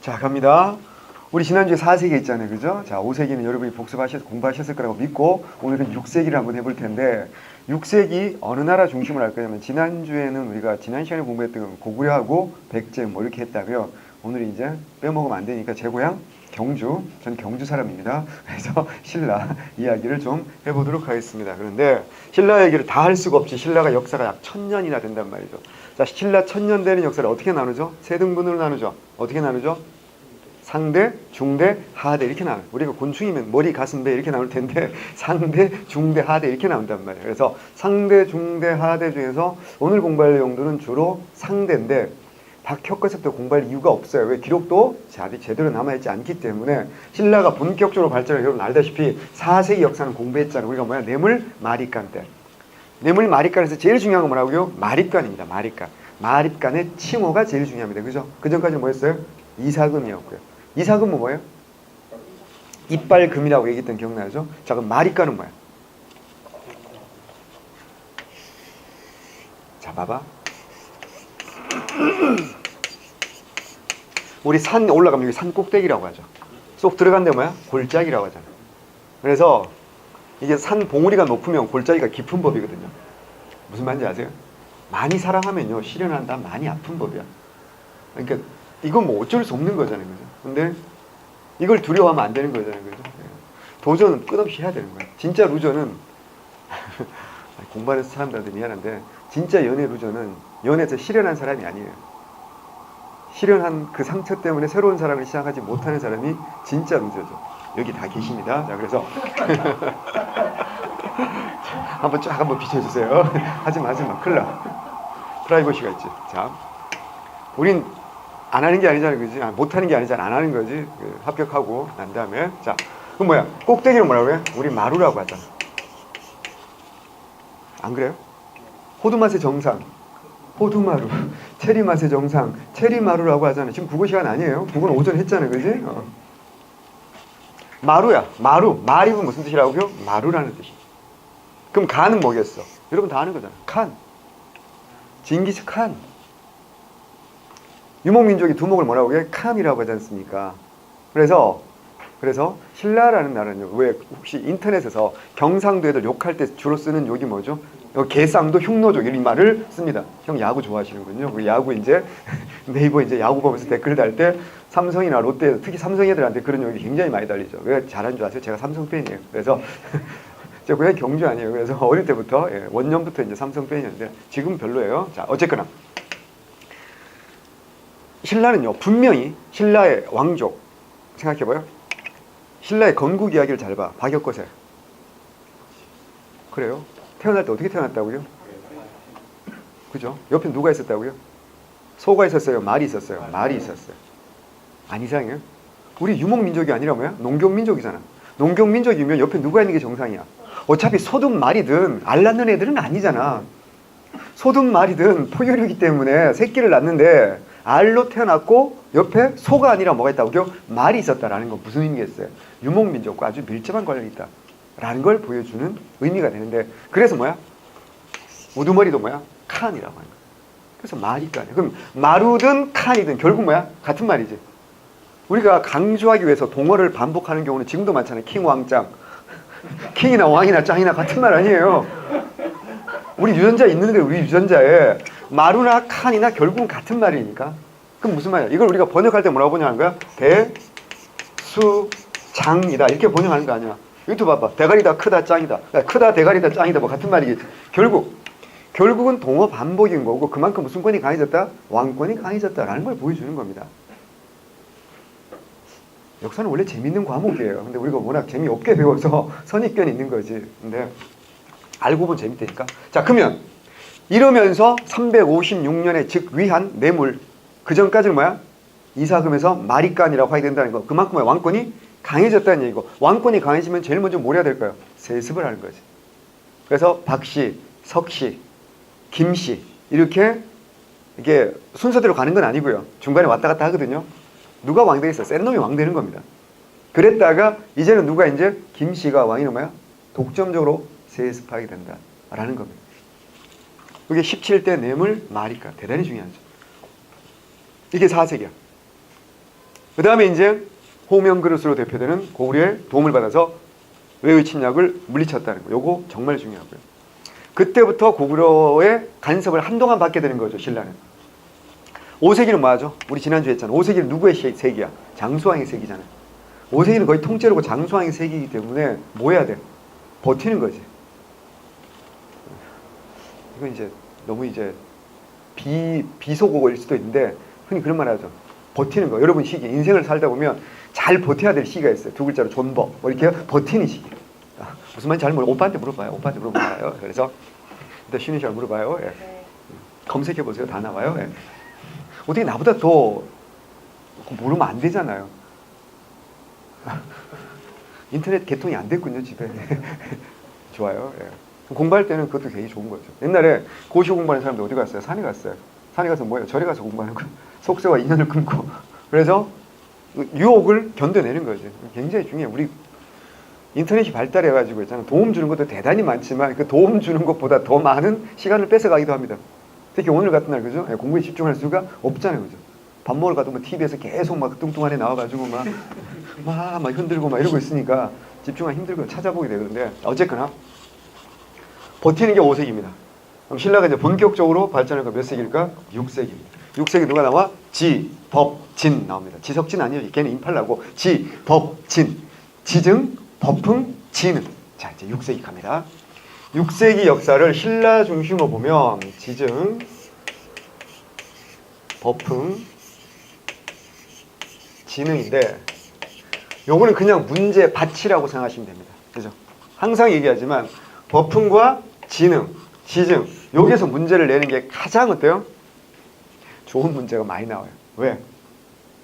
자, 갑니다. 우리 지난주에 4세기 있잖아요. 그죠? 자, 5세기는 여러분이 공부하셨을 거라고 믿고 오늘은 6세기를 한번 해볼 텐데 6세기 어느 나라 중심으로 할 거냐면 지난주에는 우리가 지난 시간에 공부했던 건 고구려하고 백제 뭐 이렇게 했다고요. 오늘 이제 빼먹으면 안 되니까 제 고향 경주, 전 경주 사람입니다. 그래서 신라 이야기를 좀 해보도록 하겠습니다. 그런데 신라 얘기를 다 할 수가 없이 신라가 역사가 약 1000년이나 된단 말이죠. 자, 신라 1000년 되는 역사를 어떻게 나누죠? 세 등분으로 나누죠. 어떻게 나누죠? 상대, 중대, 하대 이렇게 나와요. 우리가 곤충이면 머리, 가슴, 배 이렇게 나올 텐데 상대, 중대, 하대 이렇게 나온단 말이에요. 그래서 상대, 중대, 하대 중에서 오늘 공부할 내용들은 주로 상대인데 박혁거서부터 공부할 이유가 없어요. 왜? 기록도 제대로 남아있지 않기 때문에 신라가 본격적으로 발전을 여러분 알다시피 4세기 역사는 공부했잖아요. 우리가 뭐야? 뇌물, 마립간 때. 뇌물, 마립간에서 제일 중요한 건 뭐라고요? 마립간입니다. 마립간. 마립간의 칭호가 제일 중요합니다. 그죠? 그 전까지는 뭐였어요? 이사금이었고요. 이사금은 뭐예요? 이빨금이라고 얘기했던 기억나죠? 자, 그럼 마립간은 뭐야? 자, 봐봐. 우리 산 올라가면 여기 산 꼭대기라고 하죠. 쏙 들어간 데 뭐야? 골짜기라고 하잖아. 그래서 이게 산 봉우리가 높으면 골짜기가 깊은 법이거든요. 무슨 말인지 아세요? 많이 사랑하면요 실현한다 많이 아픈 법이야. 그러니까 이건 뭐 어쩔 수 없는 거잖아요. 그죠? 근데 이걸 두려워하면 안 되는 거잖아요. 그죠? 도전은 끝없이 해야 되는 거예요. 진짜 루저는 공부하는 사람들한테 미안한데 진짜 연애 루저는 연애에서 실현한 사람이 아니에요. 실현한 그 상처 때문에 새로운 사랑을 시작하지 못하는 사람이 진짜 루저죠. 여기 다 계십니다. 자, 그래서 한번 쫙 한번 비춰주세요. 하지마 큰일 나. 프라이버시가 있지. 자, 우린 안 하는 게 아니잖아요. 그지? 못하는 게 아니잖아. 안 하는 거지. 합격하고 난 다음에 자, 그럼 뭐야? 꼭대기는 뭐라고 해요? 우리 마루라고 하잖아. 안 그래요? 호두 맛의 정상 호두마루, 체리 맛의 정상, 체리마루라고 하잖아요. 지금 국어 시간 아니에요. 국어는 오전에 했잖아요. 그지? 마루야. 마루. 마립은 무슨 뜻이라고요? 마루라는 뜻이. 그럼 간은 뭐겠어? 여러분 다 아는 거잖아. 칸. 징기스 칸. 유목민족이 두목을 뭐라고 해요? 칸이라고 하지 않습니까? 그래서 신라라는 나라는요. 왜 혹시 인터넷에서 경상도 애들 욕할 때 주로 쓰는 욕이 뭐죠? 개쌍도 흉노족 이 말을 씁니다. 형 야구 좋아하시는군요. 우리 야구 이제 네이버 이제 야구 보면서 댓글 달 때 삼성이나 롯데 특히 삼성 애들한테 그런 욕이 굉장히 많이 달리죠. 왜 잘한 줄 아세요? 제가 삼성 팬이에요. 그래서 제가 고향 경주 아니에요. 그래서 어릴 때부터 원년부터 이제 삼성 팬이었는데 지금 별로예요. 자, 어쨌거나 신라는요 분명히 신라의 왕족 생각해봐요. 신라의 건국 이야기를 잘 봐. 박역거세. 그래요? 태어날 때 어떻게 태어났다고요? 그죠? 옆에 누가 있었다고요? 소가 있었어요? 말이 있었어요? 말이 있었어요. 안 이상해요? 우리 유목민족이 아니라 뭐야? 농경민족이잖아. 농경민족이면 옆에 누가 있는 게 정상이야. 어차피 소든 말이든 알 낳는 애들은 아니잖아. 소든 말이든 포유류이기 때문에 새끼를 낳는데 알로 태어났고 옆에 소가 아니라 뭐가 있다고요? 말이 있었다라는 건 무슨 의미겠어요? 유목민족과 아주 밀접한 관련이 있다 라는 걸 보여주는 의미가 되는데 그래서 뭐야? 우두머리도 뭐야? 칸이라고 하는 거야. 그래서 마리칸이야. 그럼 마루든 칸이든 결국 뭐야? 같은 말이지. 우리가 강조하기 위해서 동어를 반복하는 경우는 지금도 많잖아요. 킹, 왕, 짱. 킹이나 왕이나 짱이나 같은 말 아니에요. 우리 유전자 있는데 우리 유전자에 마루나 칸이나 결국은 같은 말이니까. 그럼 무슨 말이야? 이걸 우리가 번역할 때 뭐라고 번역하는 거야? 대, 수, 장이다. 이렇게 번역하는 거 아니야. 이것도 봐봐. 대가리다, 크다, 짱이다. 크다, 대가리다, 짱이다. 뭐 같은 말이겠지. 결국은 동어 반복인 거고 그만큼 무슨 권이 강해졌다? 왕권이 강해졌다라는 걸 보여주는 겁니다. 역사는 원래 재밌는 과목이에요. 근데 우리가 워낙 재미없게 배워서 선입견이 있는 거지. 근데 알고 보면 재밌다니까. 자, 그러면 이러면서 356년에 즉 위한 뇌물 그 전까지는 뭐야? 이사금에서 마립간이라고 하게 된다는 거. 그만큼 뭐야? 왕권이 강해졌다는 얘기고 왕권이 강해지면 제일 먼저 뭘 해야 될까요? 세습을 하는 거지. 그래서 박씨, 석씨, 김씨 이렇게 이게 순서대로 가는 건 아니고요. 중간에 왔다 갔다 하거든요. 누가 왕 되겠어? 센 놈이 왕 되는 겁니다. 그랬다가 이제는 누가 이제 김씨가 왕이는 뭐야? 독점적으로 세습하게 된다라는 겁니다. 이게 17대 뇌물 마립간 대단히 중요하죠. 이게 4세기야. 그 다음에 이제 호명그릇으로 대표되는 고구려의 도움을 받아서 외의 침략을 물리쳤다는 거. 요거 정말 중요하고요. 그때부터 고구려의 간섭을 한동안 받게 되는 거죠. 신라는. 5세기는 뭐하죠? 우리 지난주에 했잖아. 5세기는 누구의 세기야? 장수왕의 세기잖아요. 5세기는 거의 통째로고 장수왕의 세기이기 때문에 뭐 해야 돼? 버티는 거지. 이건 이제 너무 이제 비속어일 수도 있는데 흔히 그런 말 하죠. 버티는 거. 여러분 시기 인생을 살다 보면 잘 버텨야 될 시기가 있어요. 두 글자로 존버. 뭐 이렇게 버티는 시기. 무슨 말인지 잘 모르고 오빠한테 물어봐요. 오빠한테 물어봐요. 그래서 일단 쉬는 시간 물어봐요. 예. 검색해 보세요. 다 나와요. 예. 어떻게 나보다 더 모르면 안 되잖아요. 인터넷 개통이 안 됐군요, 집에. 좋아요. 예. 공부할 때는 그것도 되게 좋은 거죠. 옛날에 고시 공부하는 사람들 어디 갔어요? 산에 갔어요. 산에 가서 뭐예요? 절에 가서 공부하는 거예요. 속세와 인연을 끊고. 그래서 유혹을 견뎌내는 거죠. 굉장히 중요해요. 우리 인터넷이 발달해가지고 있잖아요. 도움 주는 것도 대단히 많지만 그 도움 주는 것보다 더 많은 시간을 뺏어가기도 합니다. 특히 오늘 같은 날, 그죠? 공부에 집중할 수가 없잖아요, 그죠? 밥 먹으러 가도 뭐 TV에서 계속 막 뚱뚱한 애 나와가지고 막 흔들고 막 이러고 있으니까 집중하기 힘들고 찾아보게 되는데 어쨌거나 버티는 게 5세기입니다. 그럼 신라가 이제 본격적으로 발전한 건 몇 세기일까? 6세기입니다. 6세기 누가 나와? 지, 법, 진 나옵니다. 지석진 아니에요. 걔는 임팔라고. 지, 법, 진. 지증, 법흥, 진흥. 자, 이제 6세기 갑니다. 6세기 역사를 신라 중심으로 보면 지증, 법흥, 진흥인데 요거는 그냥 문제 밭이라고 생각하시면 됩니다. 그죠? 항상 얘기하지만 법흥과 진흥, 지증 여기에서 문제를 내는 게 가장 어때요? 좋은 문제가 많이 나와요. 왜?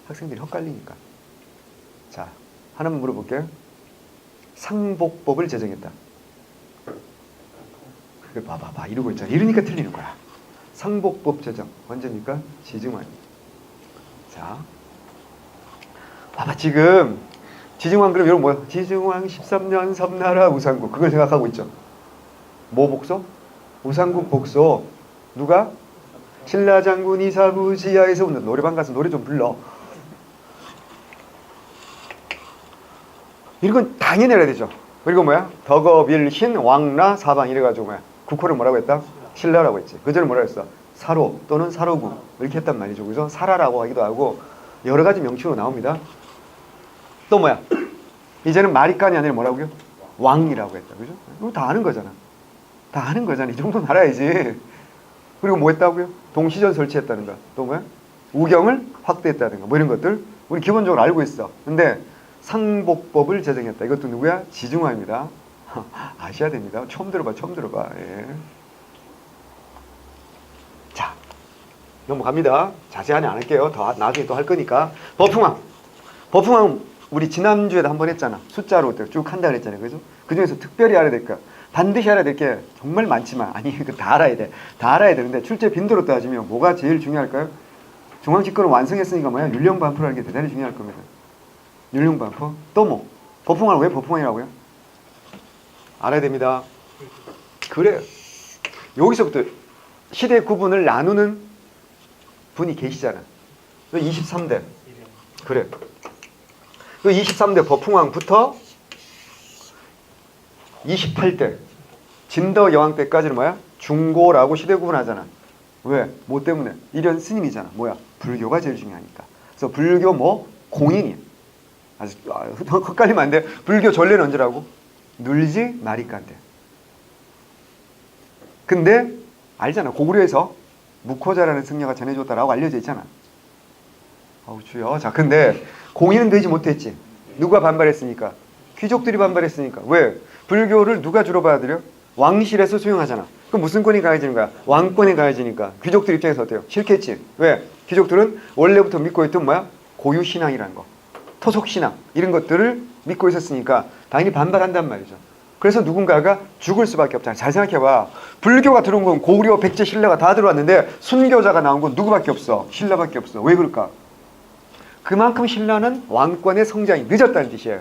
학생들이 헷갈리니까. 자, 하나만 물어볼게요. 상복법을 제정했다. 그래 봐봐 이러고 있잖아. 이러니까 틀리는 거야. 상복법 제정 언제입니까? 지증왕. 자, 봐봐 지금 지증왕 그럼 여러분 뭐야? 지증왕 13년 섬나라 우상국 그걸 생각하고 있죠. 뭐 복소? 우상국 복소. 누가? 신라장군 이사부 지하에서 노래방 가서 노래 좀 불러. 이런 건 당연히 해야 되죠. 그리고 뭐야? 덕업일신 왕라 사방 이래가지고 뭐야? 국호를 뭐라고 했다? 신라라고 했지. 그 전에 뭐라고 했어? 사로 또는 사로국 이렇게 했단 말이죠. 그래서 사라라고 하기도 하고 여러 가지 명칭으로 나옵니다. 또 뭐야? 이제는 마리간이 아니라 뭐라고요? 왕이라고 했다. 그죠? 이거 다 아는 거잖아. 다 아는 거잖아. 이 정도는 알아야지. 그리고 뭐 했다고요? 동시전 설치했다는가. 또 뭐야? 우경을 확대했다든가. 뭐 이런 것들 우리 기본적으로 알고 있어. 근데 상복법을 제정했다. 이것도 누구야? 지증왕입니다. 아셔야 됩니다. 처음 들어봐. 예. 자, 넘어갑니다. 자세하게 안 할게요. 더 나중에 또 할 거니까. 법흥왕. 법흥왕 우리 지난주에도 한번 했잖아. 숫자로 쭉 한다 그랬잖아요. 그죠? 그 중에서 특별히 알아야 될 거. 반드시 알아야 될 게 정말 많지만 아니 그 다 알아야 돼. 다 알아야 되는데 출제 빈도로 따지면 뭐가 제일 중요할까요? 중앙집권을 완성했으니까 뭐야? 율령반포라는 게 대단히 중요할 겁니다. 율령반포. 또 뭐? 법흥왕은 왜 법흥왕이라고요? 알아야 됩니다. 그래요. 여기서부터 시대 구분을 나누는 분이 계시잖아. 23대. 그래. 그 23대 법흥왕부터 28대 진더 여왕 때까지는 뭐야? 중고라고 시대 구분하잖아. 왜? 뭐 때문에? 이런 스님이잖아. 뭐야? 불교가 제일 중요하니까. 그래서 불교 뭐? 공인이야. 아주 헷갈리면 안 돼. 불교 전례는 언제라고? 눌지 마리간 때. 근데 알잖아. 고구려에서 묵호자라는 승려가 전해줬다라고 알려져 있잖아. 아우 주여. 자, 근데 공인은 되지 못했지. 누가 반발했으니까? 귀족들이 반발했으니까. 왜? 불교를 누가 주로 받아들여? 왕실에서 수용하잖아. 그럼 무슨 권이 가해지는 거야? 왕권이 가해지니까. 귀족들 입장에서 어때요? 싫겠지. 왜? 귀족들은 원래부터 믿고 있던 뭐야? 고유신앙이라는 거. 토속신앙. 이런 것들을 믿고 있었으니까 당연히 반발한단 말이죠. 그래서 누군가가 죽을 수밖에 없잖아. 잘 생각해봐. 불교가 들어온 건 고구려, 백제, 신라가 다 들어왔는데 순교자가 나온 건 누구밖에 없어? 신라밖에 없어. 왜 그럴까? 그만큼 신라는 왕권의 성장이 늦었다는 뜻이에요.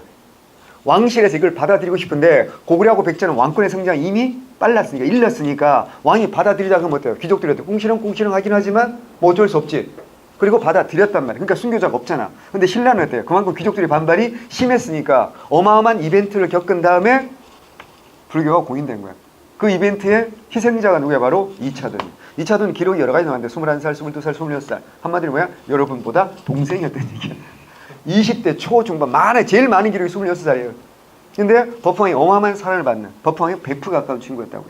왕실에서 이걸 받아들이고 싶은데 고구려하고 백제는 왕권의 성장이 이미 빨랐으니까 일렀으니까 왕이 받아들이자 그러면 어때요? 귀족들한테 꿍시렁 하긴 하지만 뭐 어쩔 수 없지. 그리고 받아들였단 말이에요. 그러니까 순교자가 없잖아. 근데 신라는 어때요? 그만큼 귀족들의 반발이 심했으니까 어마어마한 이벤트를 겪은 다음에 불교가 공인된 거야. 그 이벤트의 희생자가 누구야? 바로 이차돈. 이차돈 기록이 여러 가지 나왔는데 21살, 22살, 26살. 한마디로 뭐야? 여러분보다 동생이었다는 얘기야. 20대 초중반 제일 많은 기록이 26살이에요. 근데 버펑이 어마어마한 사랑을 받는, 버펑이 100% 가까운 친구였다고요.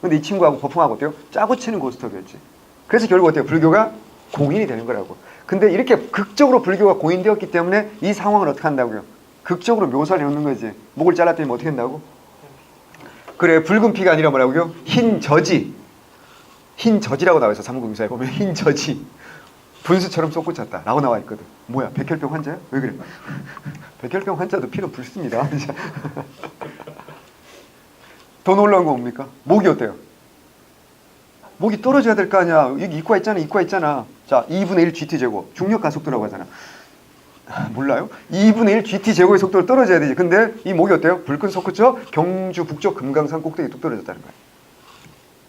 근데 이 친구하고 버펑하고 어때요? 짜고 치는 고스톱이었지. 그래서 결국 어때요? 불교가 공인이 되는 거라고. 근데 이렇게 극적으로 불교가 공인되었기 때문에 이 상황을 어떻게 한다고요? 극적으로 묘사를 해놓는 거지. 목을 잘랐더니 뭐 어떻게 한다고? 그래, 붉은 피가 아니라 뭐라고요? 흰 저지. 흰 저지라고 나와 있어. 삼국유사에 보면 흰 저지. 분수처럼 솟구쳤다 라고 나와 있거든. 뭐야, 백혈병 환자야? 왜 그래? 백혈병 환자도 피는 붉습니다. 더 놀라운 거 뭡니까? 목이 어때요? 목이 떨어져야 될 거 아니야. 여기 이과 있잖아. 자, 2분의 1 GT제곱. 중력 가속도라고 하잖아. 몰라요? 2분의 1 GT제곱의 속도로 떨어져야 되지. 근데 이 목이 어때요? 불끈 솟구쳐 경주 북쪽 금강산 꼭대기에 뚝 떨어졌다는 거야.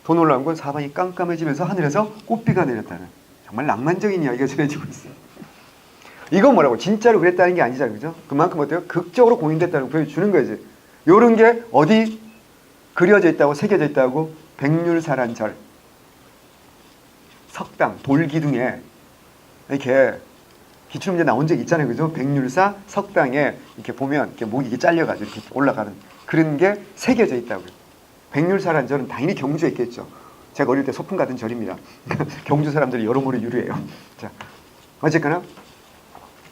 더 놀라운 건 사방이 깜깜해지면서 하늘에서 꽃비가 내렸다는, 정말 낭만적인 이야기가 전해지고 있어요. 이건 뭐라고? 진짜로 그랬다는 게 아니잖아요. 그죠? 그만큼 어때요? 극적으로 공인됐다는 걸 보여주는 거지. 요런 게 어디 그려져 있다고, 새겨져 있다고? 백률사란절. 석당, 돌기둥에 이렇게 기출문제 나온 적 있잖아요. 그죠? 백률사, 석당에 이렇게 보면 이렇게 목이 이렇게 잘려가지고 이렇게 올라가는 그런 게 새겨져 있다고요. 백률사란절은 당연히 경주에 있겠죠. 제가 어릴 때 소풍 가던 절입니다. 경주 사람들이 여러모로 유리해요. 자, 어쨌거나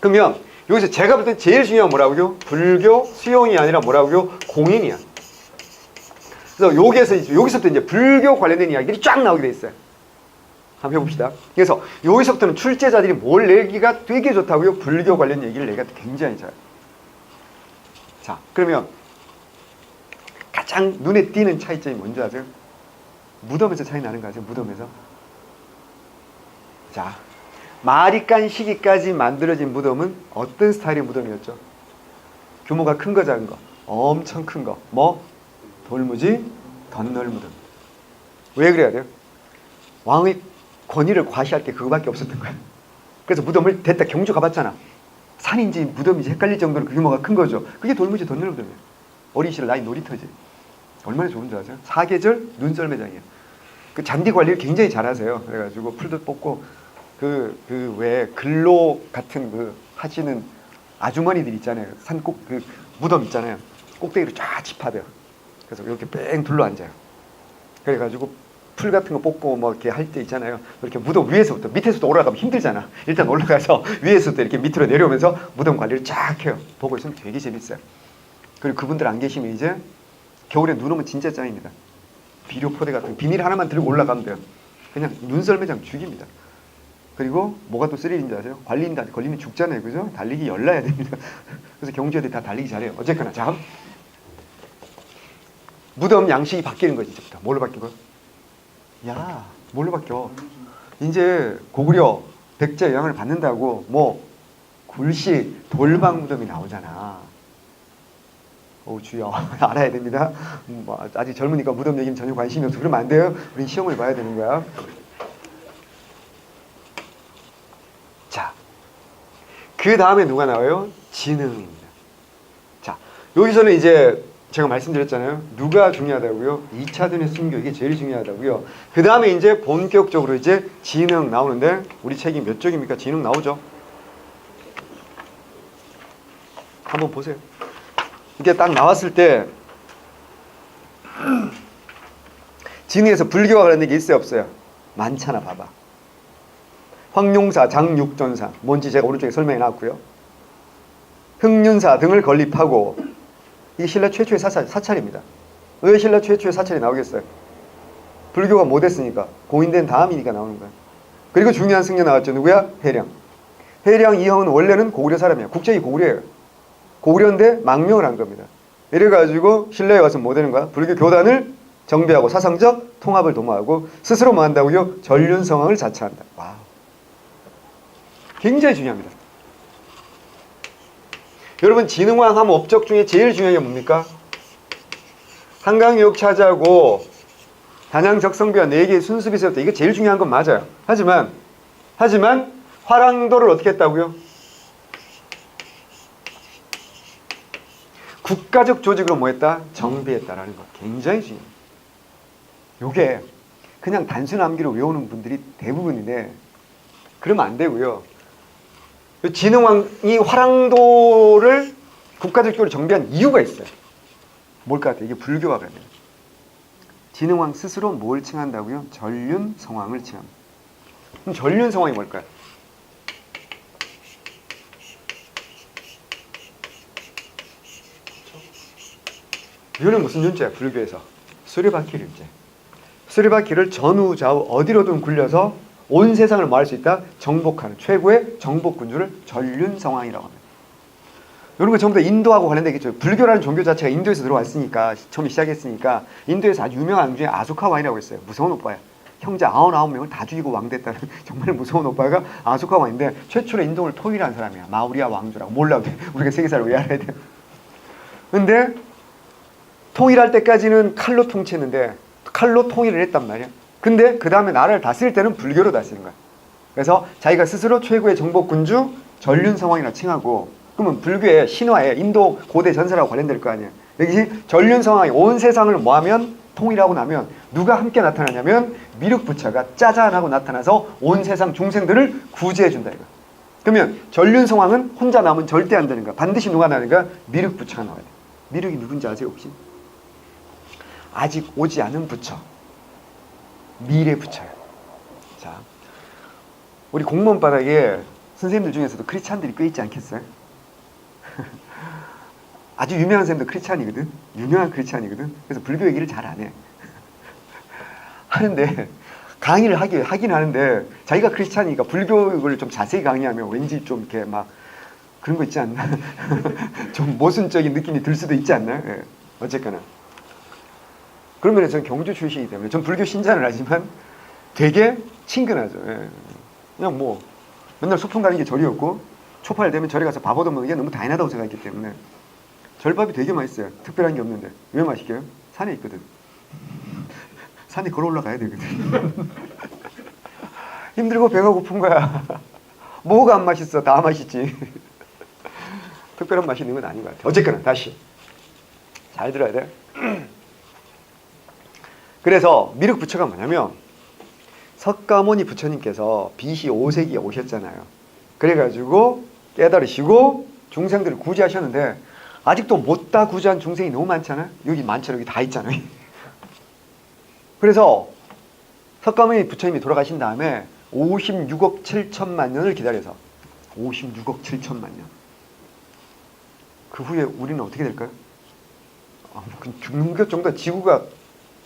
그러면 여기서 제가 볼 때 제일 중요한 뭐라고요? 불교 수용이 아니라 뭐라고요? 공인이야. 그래서 여기서부터 이제 불교 관련된 이야기들이 쫙 나오게 돼 있어요. 한번 해봅시다. 그래서 여기서부터는 출제자들이 뭘 내기가 되게 좋다고요? 불교 관련 얘기를 내기가 굉장히 잘. 자, 그러면 가장 눈에 띄는 차이점이 뭔지 아세요? 무덤에서 차이 나는 거 아세요? 무덤에서. 자, 말이 깐 시기까지 만들어진 무덤은 어떤 스타일의 무덤이었죠? 규모가 큰 거, 작은 거? 엄청 큰 거. 뭐? 돌무지, 덧널 무덤. 왜 그래야 돼요? 왕의 권위를 과시할 게 그거밖에 없었던 거야. 그래서 무덤을 됐다 경주 가봤잖아. 산인지 무덤인지 헷갈릴 정도로 그 규모가 큰 거죠. 그게 돌무지, 덧널 무덤이에요. 어린 시절 나이 놀이터지. 얼마나 좋은 줄 아세요? 사계절 눈썰매장이에요. 그 잔디 관리를 굉장히 잘하세요. 그래가지고 풀도 뽑고 왜 글로 같은 그 하시는 아주머니들 있잖아요. 산꼭 그 무덤 있잖아요. 꼭대기로 쫙 집합해요. 그래서 이렇게 뺑 둘러 앉아요. 그래가지고 풀 같은 거 뽑고 뭐 이렇게 할 때 있잖아요. 이렇게 무덤 위에서부터, 밑에서도 올라가면 힘들잖아. 일단 올라가서 위에서부터 이렇게 밑으로 내려오면서 무덤 관리를 쫙 해요. 보고 있으면 되게 재밌어요. 그리고 그분들 안 계시면 이제 겨울에 눈 오면 진짜 짱입니다. 비료포대 같은 비닐 하나만 들고 올라가면 돼요. 그냥 눈썰매장 죽입니다. 그리고 뭐가 또 스릴인지 아세요? 걸리면 죽잖아요. 그죠? 달리기 열나야 됩니다. 그래서 경주 애들이 다 달리기 잘해요. 어쨌거나 자, 무덤 양식이 바뀌는 거지. 이제부터 뭘로 바뀐 거야? 야, 뭘로 바뀌어? 이제 고구려 백제의 영향을 받는다고 뭐 굴식 돌방 무덤이 나오잖아. 오, 주여. 알아야 됩니다. 아직 젊으니까 무덤 얘기는 전혀 관심이 없어. 그러면 안 돼요. 우린 시험을 봐야 되는 거야. 자, 그 다음에 누가 나와요? 진흥입니다. 자, 여기서는 이제 제가 말씀드렸잖아요. 누가 중요하다고요? 2차전의 순교, 이게 제일 중요하다고요. 그 다음에 이제 본격적으로 이제 진흥 나오는데, 우리 책이 몇 쪽입니까? 진흥 나오죠? 한번 보세요. 이게 딱 나왔을 때 진흥에서 불교와 관련된 게 있어요, 없어요? 많잖아. 봐봐. 황룡사, 장육전사, 뭔지 제가 오른쪽에 설명해 놨고요. 흥륜사 등을 건립하고, 이게 신라 최초의 사찰입니다. 왜 신라 최초의 사찰이 나오겠어요? 불교가 못했으니까, 공인된 다음이니까 나오는 거야. 그리고 중요한 승려 나왔죠. 누구야? 해령. 해령 이형은 원래는 고구려 사람이야. 국적이 고구려예요. 고구려인데 망명을 한 겁니다. 이래가지고 신라에 와서 뭐 되는 거야? 불교 교단을 정비하고 사상적 통합을 도모하고 스스로 뭐 한다고요? 전륜성황을 자처한다. 와우. 굉장히 중요합니다. 여러분, 진흥왕 하면 업적 중에 제일 중요한 게 뭡니까? 한강유역 차지하고 단양 적성비와 4개의 순수비세부터, 이게 제일 중요한 건 맞아요. 하지만 화랑도를 어떻게 했다고요? 국가적 조직으로 뭐 했다? 정비했다라는 것. 굉장히 중요해요. 요게 그냥 단순 암기로 외우는 분들이 대부분인데 그러면 안 되고요. 진흥왕이 화랑도를 국가적으로 정비한 이유가 있어요. 뭘 것 같아요? 이게 불교와 관련해요. 진흥왕 스스로 뭘 칭한다고요? 전륜성왕을 칭합니다. 그럼 전륜성왕이 뭘까요? 이거는 무슨 윤자야? 불교에서 수레바퀴 윤자. 수레바퀴를 전후 좌우 어디로든 굴려서 온 세상을 뭐 할 수 있다? 정복하는 최고의 정복군주를 전륜성왕이라고 합니다. 이런 거 전부 다 인도하고 관련되겠죠. 불교라는 종교 자체가 인도에서 들어왔으니까, 처음에 시작했으니까 인도에서 아주 유명한 왕 중에 아소카왕이라고 있어요. 무서운 오빠야. 형제 99명을 다 죽이고 왕 됐다는 정말 무서운 오빠가 아소카왕인데 최초로 인도를 통일한 사람이야. 마우리아 왕조라고. 몰라. 우리가 세계사를 왜 알아야 돼? 근데 통일할 때까지는 칼로 통치했는데 칼로 통일을 했단 말이야. 근데 그 다음에 나라를 다스릴 때는 불교로 다스리는 거야. 그래서 자기가 스스로 최고의 정복군주 전륜성왕이라 칭하고, 그러면 불교의 신화에 인도 고대 전설하고 관련될 거 아니에요. 여기 전륜성왕이 온 세상을 뭐하면 통일하고 나면 누가 함께 나타나냐면 미륵부처가 짜잔하고 나타나서 온 세상 중생들을 구제해준다 이거. 그러면 전륜성왕은 혼자 남으면 절대 안 되는 거야. 반드시 누가 나오는가? 미륵부처가 나와야 돼. 미륵이 누군지 아세요 혹시? 아직 오지 않은 부처. 미래 부처예요. 자, 우리 공무원 바닥에 선생님들 중에서도 크리스찬들이 꽤 있지 않겠어요? 아주 유명한 선생님도 크리스찬이거든. 유명한 크리스찬이거든. 그래서 불교 얘기를 잘 안 해. 하는데 강의를 하긴 하는데 자기가 크리스찬이니까 불교를 좀 자세히 강의하면 왠지 좀 이렇게 막 그런 거 있지 않나? 좀 모순적인 느낌이 들 수도 있지 않나요? 예. 어쨌거나. 그러면 저는 경주 출신이기 때문에 전 불교 신자는 하지만 되게 친근하죠. 예. 그냥 뭐 맨날 소풍 가는 게 절이었고 초파일 되면 절에 가서 밥 얻어먹는 게 너무 당연하다고 생각했기 때문에 절밥이 되게 맛있어요. 특별한 게 없는데. 왜 맛있게요? 산에 있거든. 산에 걸어 올라가야 되거든. 힘들고 배가 고픈 거야. 뭐가 안 맛있어? 다 맛있지. 특별한 맛이 있는 건 아닌 것 같아요. 어쨌거나 다시 잘 들어야 돼. 그래서 미륵부처가 뭐냐면 석가모니 부처님께서 BC 5세기에 오셨잖아요. 그래가지고 깨달으시고 중생들을 구제하셨는데 아직도 못 다 구제한 중생이 너무 많잖아요. 여기 많잖아요. 여기 다 있잖아요. 그래서 석가모니 부처님이 돌아가신 다음에 56억 7천만 년을 기다려서 56억 7천만 년. 그 후에 우리는 어떻게 될까요? 죽는 것 정도 지구가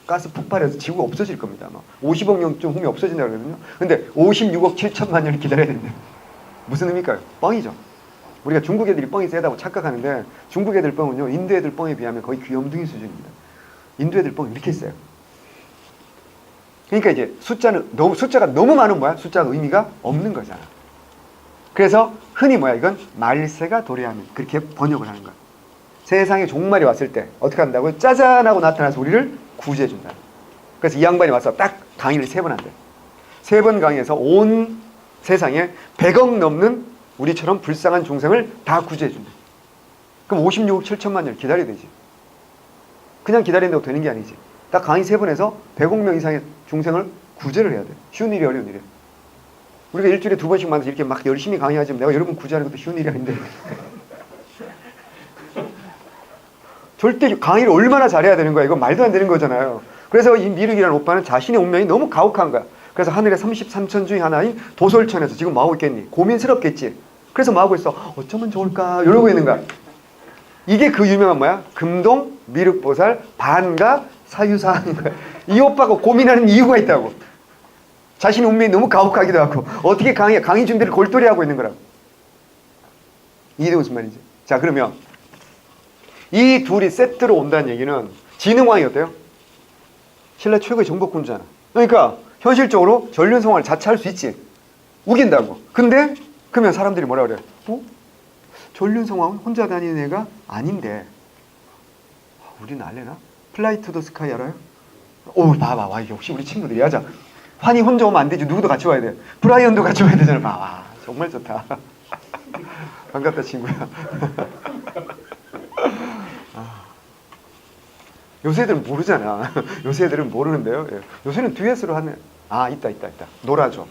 가스 폭발해서 지구가 없어질 겁니다. 아마 50억 년쯤 후면 없어진다고 그러거든요. 근데 56억 7천만 년을 기다려야 된대요. 무슨 의미일까요? 뻥이죠. 우리가 중국 애들이 뻥이 세다고 착각하는데 중국 애들 뻥은요 인도 애들 뻥에 비하면 거의 귀염둥이 수준입니다. 인도 애들 뻥 이렇게 세요. 그러니까 이제 숫자가 너무 많은 뭐야? 숫자가 의미가 없는 거잖아. 그래서 흔히 뭐야? 이건 말세가 도래하면 그렇게 번역을 하는 거야. 세상에 종말이 왔을 때 어떻게 한다고요? 짜잔하고 나타나서 우리를 구제해준다. 그래서 이 양반이 와서 딱 강의를 3번 한대. 3번 강의해서 온 세상에 100억 넘는 우리처럼 불쌍한 중생을 다 구제해준다. 그럼 56억 7천만 년 기다려야 되지. 그냥 기다린다고 되는 게 아니지. 딱 강의 3번 해서 100억 명 이상의 중생을 구제를 해야 돼. 쉬운 일이 어려운 일이야. 우리가 일주일에 2번씩 만나서 이렇게 막 열심히 강의하지만 내가 여러분 구제하는 것도 쉬운 일이 아닌데. 절대 강의를 얼마나 잘해야 되는 거야. 이거 말도 안 되는 거잖아요. 그래서 이 미륵이라는 오빠는 자신의 운명이 너무 가혹한 거야. 그래서 하늘의 33천 중에 하나인 도솔천에서 지금 뭐 하고 있겠니? 고민스럽겠지. 그래서 뭐 하고 있어? 어쩌면 좋을까? 이러고 있는 거야. 이게 그 유명한 뭐야? 금동 미륵보살 반가 사유사인 거야. 이 오빠가 고민하는 이유가 있다고. 자신의 운명이 너무 가혹하기도 하고 어떻게 강의 준비를 골똘히 하고 있는 거라고. 이게 무슨 말이지? 자, 그러면 이 둘이 세트로 온다는 얘기는 진흥왕이 어때요? 신라 최고의 정복군주잖아. 그러니까 현실적으로 전륜성왕을 자처할 수 있지. 우긴다고. 근데 그러면 사람들이 뭐라 그래? 전륜성왕은 혼자 다니는 애가 아닌데 우리는 알래나? 플라이 투 더 스카이 알아요? 봐봐. 역시 우리 친구들이 하자. 환희 혼자 오면 안 되지. 누구도 같이 와야 돼. 브라이언도 같이 와야 되잖아. 봐봐. 정말 좋다. 반갑다 친구야. 요새 애들은 모르잖아. 요새 애들은 모르는데요. 예. 요새는 듀엣으로 하는. 아, 있다. 놀아줘.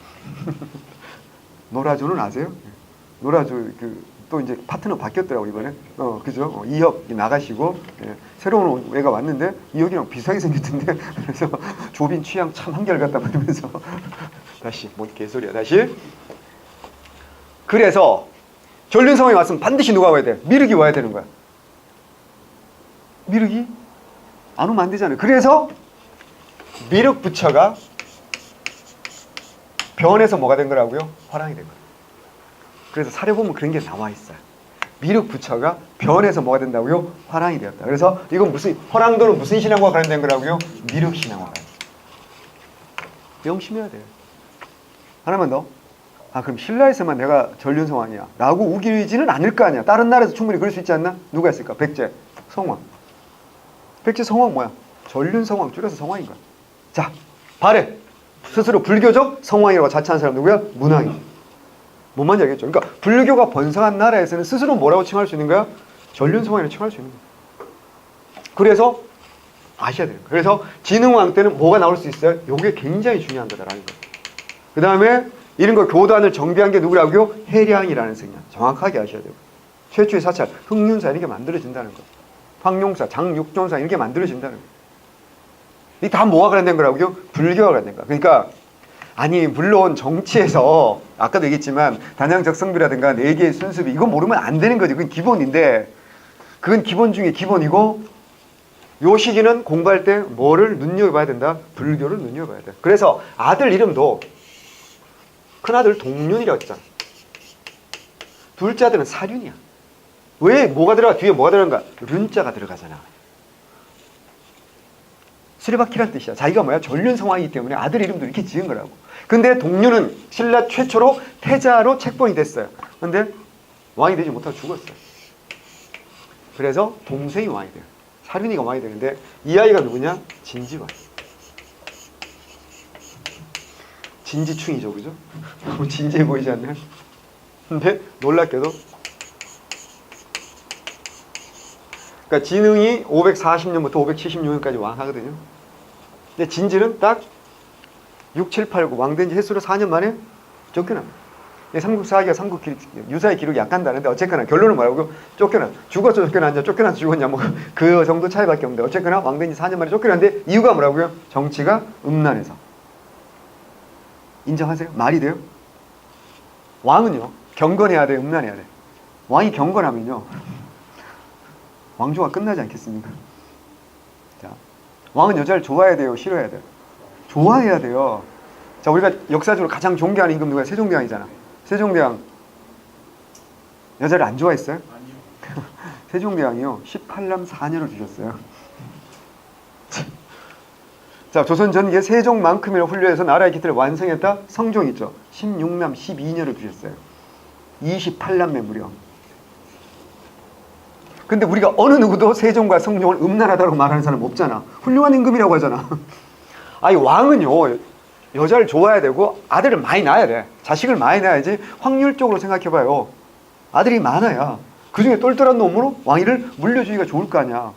놀아줘는 아세요? 놀아줘 또 이제 파트너 바뀌었더라고 이번에. 그죠? 이혁 나가시고 새로운 애가 왔는데 이혁이랑 비슷하게 생겼던데 그래서 조빈 취향 참 한결같다 그러면서 다시 뭔 개소리야 다시. 그래서 전륜 상황이 왔으면 반드시 누가 와야 돼? 미륵이 와야 되는 거야. 미륵이 안 오면 안 되잖아요. 그래서 미륵 부처가 변해서 뭐가 된 거라고요? 화랑이 된 거예요. 그래서 사례 보면 그런 게 나와 있어요. 미륵 부처가 변해서 뭐가 된다고요? 화랑이 되었다. 그래서 이건 무슨 화랑도는 무슨 신앙과 관련된 거라고요? 미륵 신앙과 관련된. 명심해야 돼요. 하나만 더. 그럼 신라에서만 내가 전륜성왕이야 라고 우기지는 않을 거 아니야. 다른 나라에서 충분히 그럴 수 있지 않나? 누가 했을까? 백제, 성왕. 백제 성왕 뭐야? 전륜성왕 줄여서 성왕인 거야. 자, 발해. 스스로 불교적 성왕이라고 자처한 사람 누구야? 문왕이지. 뭔 말인지 알겠죠? 그러니까 불교가 번성한 나라에서는 스스로 뭐라고 칭할 수 있는 거야? 전륜성왕이라고 칭할 수 있는 거야. 그래서 아셔야 돼요. 그래서 진흥왕 때는 뭐가 나올 수 있어요? 이게 굉장히 중요한 거다라는 거예요. 그 다음에 이런 거 교단을 정비한 게 누구라고요? 해량이라는 승려. 정확하게 아셔야 돼요. 최초의 사찰, 흑륜사 이런 게 만들어진다는 거. 황룡사, 장육존사 이런 게 만들어진다는 거. 이 다 뭐가 관련된 거라고요? 불교가 관련된 거. 그러니까 아니 물론 정치에서 아까도 얘기했지만 단양적성비라든가 4개의 순수비 이거 모르면 안 되는 거지. 그건 기본인데 그건 기본 중에 기본이고 요 시기는 공부할 때 뭐를 눈여겨봐야 된다? 불교를 눈여겨봐야 돼. 그래서 아들 이름도 큰아들 동륜이라고 했잖아. 둘째 아들은 사륜이야. 왜 뭐가 들어가? 뒤에 뭐가 들어간가? 륜자가 들어가잖아. 수레바퀴란 뜻이야. 자기가 뭐야? 전륜성왕이기 때문에 아들 이름도 이렇게 지은 거라고. 근데 동륜은 신라 최초로 태자로 책봉이 됐어요. 근데 왕이 되지 못하고 죽었어요. 그래서 동생이 왕이 돼요. 사륜이가 왕이 되는데 이 아이가 누구냐? 진지왕. 진지충이죠, 그죠? 너무 진지해 보이지 않나요? 근데 놀랍게도 그러니까 진흥이 540년부터 576년까지 왕하거든요. 근데 진지는 딱 6, 7, 8, 9 왕된 지 횟수로 4년 만에 쫓겨납니다. 삼국사기가 삼국 유사의 기록이 약간 다른데 어쨌거나 결론은 뭐라고요? 쫓겨나. 죽었어 쫓겨났냐 쫓겨나서 죽었냐 뭐 그 정도 차이밖에 없는데 어쨌거나 왕된 지 4년 만에 쫓겨났는데 이유가 뭐라고요? 정치가 음란해서. 인정하세요? 말이 돼요? 왕은요 경건해야 돼, 음란해야 돼. 왕이 경건하면요 왕조가 끝나지 않겠습니까? 자, 왕은 여자를 좋아해야 돼요, 싫어해야 돼요? 좋아해야 돼요. 자, 우리가 역사적으로 가장 존경하는 임금 누구야? 세종대왕이잖아. 세종대왕 여자를 안 좋아했어요? 아니요. 세종대왕이요 18남 4녀를 주셨어요. 자, 조선 전기에 세종만큼이나 훌륭해서 나라의 기틀을 완성했다? 성종 있죠. 16남 12녀를 주셨어요. 28남매 무려. 근데 우리가 어느 누구도 세종과 성종을 음란하다고 말하는 사람 없잖아. 훌륭한 임금이라고 하잖아. 아니 왕은요 여자를 좋아해야 되고 아들을 많이 낳아야 돼. 자식을 많이 낳아야지. 확률적으로 생각해봐요. 아들이 많아야 그 중에 똘똘한 놈으로 왕위를 물려주기가 좋을 거 아니야.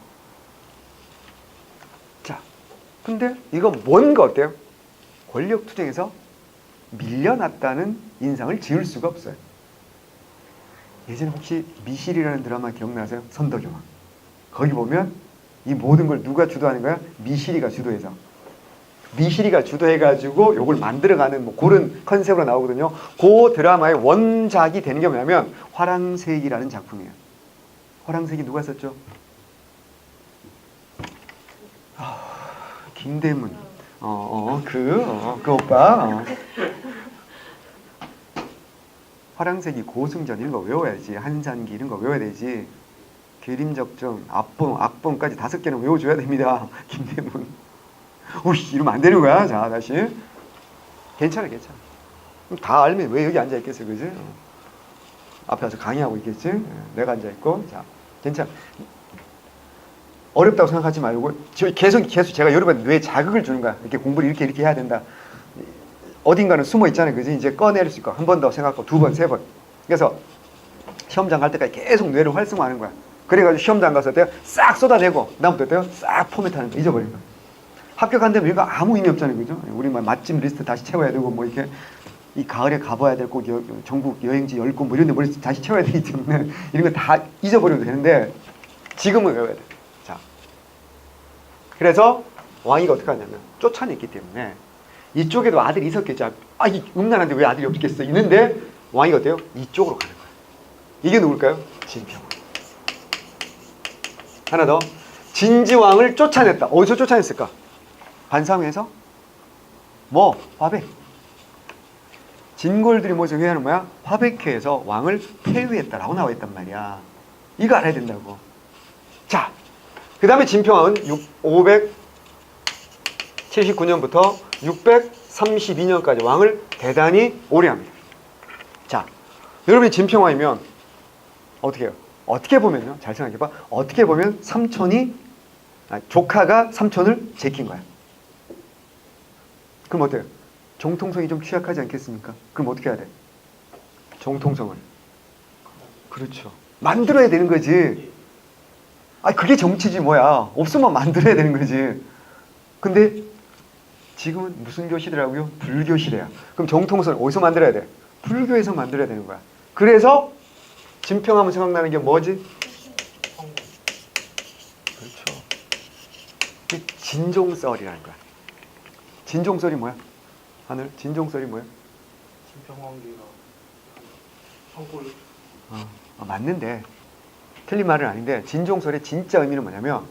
자, 근데 이거 뭔가 어때요? 권력투쟁에서 밀려났다는 인상을 지울 수가 없어요. 예전에 혹시 미실이라는 드라마 기억나세요? 선덕여왕. 거기 보면 이 모든 걸 누가 주도하는 거야? 미실이가 주도해서. 미실이가 주도해가지고 요걸 만들어가는 뭐 그런 컨셉으로 나오거든요. 그 드라마의 원작이 되는 게 뭐냐면 화랑새기라는 작품이에요. 화랑새기 누가 썼죠? 김대문. 그 오빠. 화랑새기, 고승전 이런 거 외워야지. 한산기 이런 거 외워야 되지. 계림적정, 악봉까지 5개는 외워줘야 됩니다. 김대문. 오이, 이러면 안 되는 거야. 자, 다시. 괜찮아. 다 알면 왜 여기 앉아있겠어요, 그지? 앞에 와서 강의하고 있겠지? 내가 앉아있고. 자, 괜찮아. 어렵다고 생각하지 말고, 계속 제가 여러분한테 왜 자극을 주는 거야. 이렇게 공부를 이렇게 해야 된다. 어딘가는 숨어 있잖아요. 그지? 이제 꺼낼 수 있고 한 번 더 생각하고 두 번, 세 번. 그래서 시험장 갈 때까지 계속 뇌를 활성화하는 거야. 그래가지고 시험장 가서 내가 싹 쏟아내고 그다음부터 내가 싹 포맷하는 거 잊어버린 거야. 합격한다면 이거 아무 의미 없잖아요. 그죠? 우리 막 맛집 리스트 다시 채워야 되고 뭐 이렇게 이 가을에 가봐야 될 곳 전국 여행지 10곳 뭐 이런 데 머리 다시 채워야 되기 때문에 이런 거 다 잊어버려도 되는데 지금은 외워야 돼. 자. 그래서 왕이가 어떻게 하냐면 쫓아냈기 때문에 이쪽에도 아들이 있었겠죠. 아, 이 음란한데 왜 아들이 없겠어? 있는데 왕이가 어때요? 이쪽으로 가는 거예요. 이게 누굴까요? 진평. 하나 더. 진지왕을 쫓아냈다. 어디서 쫓아냈을까? 반상회에서? 뭐? 바베. 진골들이 모여서 회하는 뭐야? 바베큐에서 왕을 폐위했다라고 나와 있단 말이야. 이거 알아야 된다고. 자, 그 다음에 진평왕은 579년부터 632년까지 왕을 대단히 오래 합니다. 자, 여러분이 진평왕이면 어떻게 해요? 어떻게 보면요. 잘 생각해봐. 어떻게 보면 조카가 삼촌을 제낀 거야. 그럼 어때요? 정통성이 좀 취약하지 않겠습니까? 그럼 어떻게 해야 돼? 정통성을. 그렇죠. 만들어야 되는 거지. 그게 정치지 뭐야. 없으면 만들어야 되는 거지. 근데 지금은 무슨 교시더라고요? 불교시래요. 그럼 정통성을 어디서 만들어야 돼? 불교에서 만들어야 되는 거야. 그래서 진평하면 생각나는 게 뭐지? 그렇죠. 진종설이라는 거야. 진종설이 뭐야? 하늘? 진종설이 뭐야? 진평왕기가 성골. 맞는데 틀린 말은 아닌데 진종설의 진짜 의미는 뭐냐면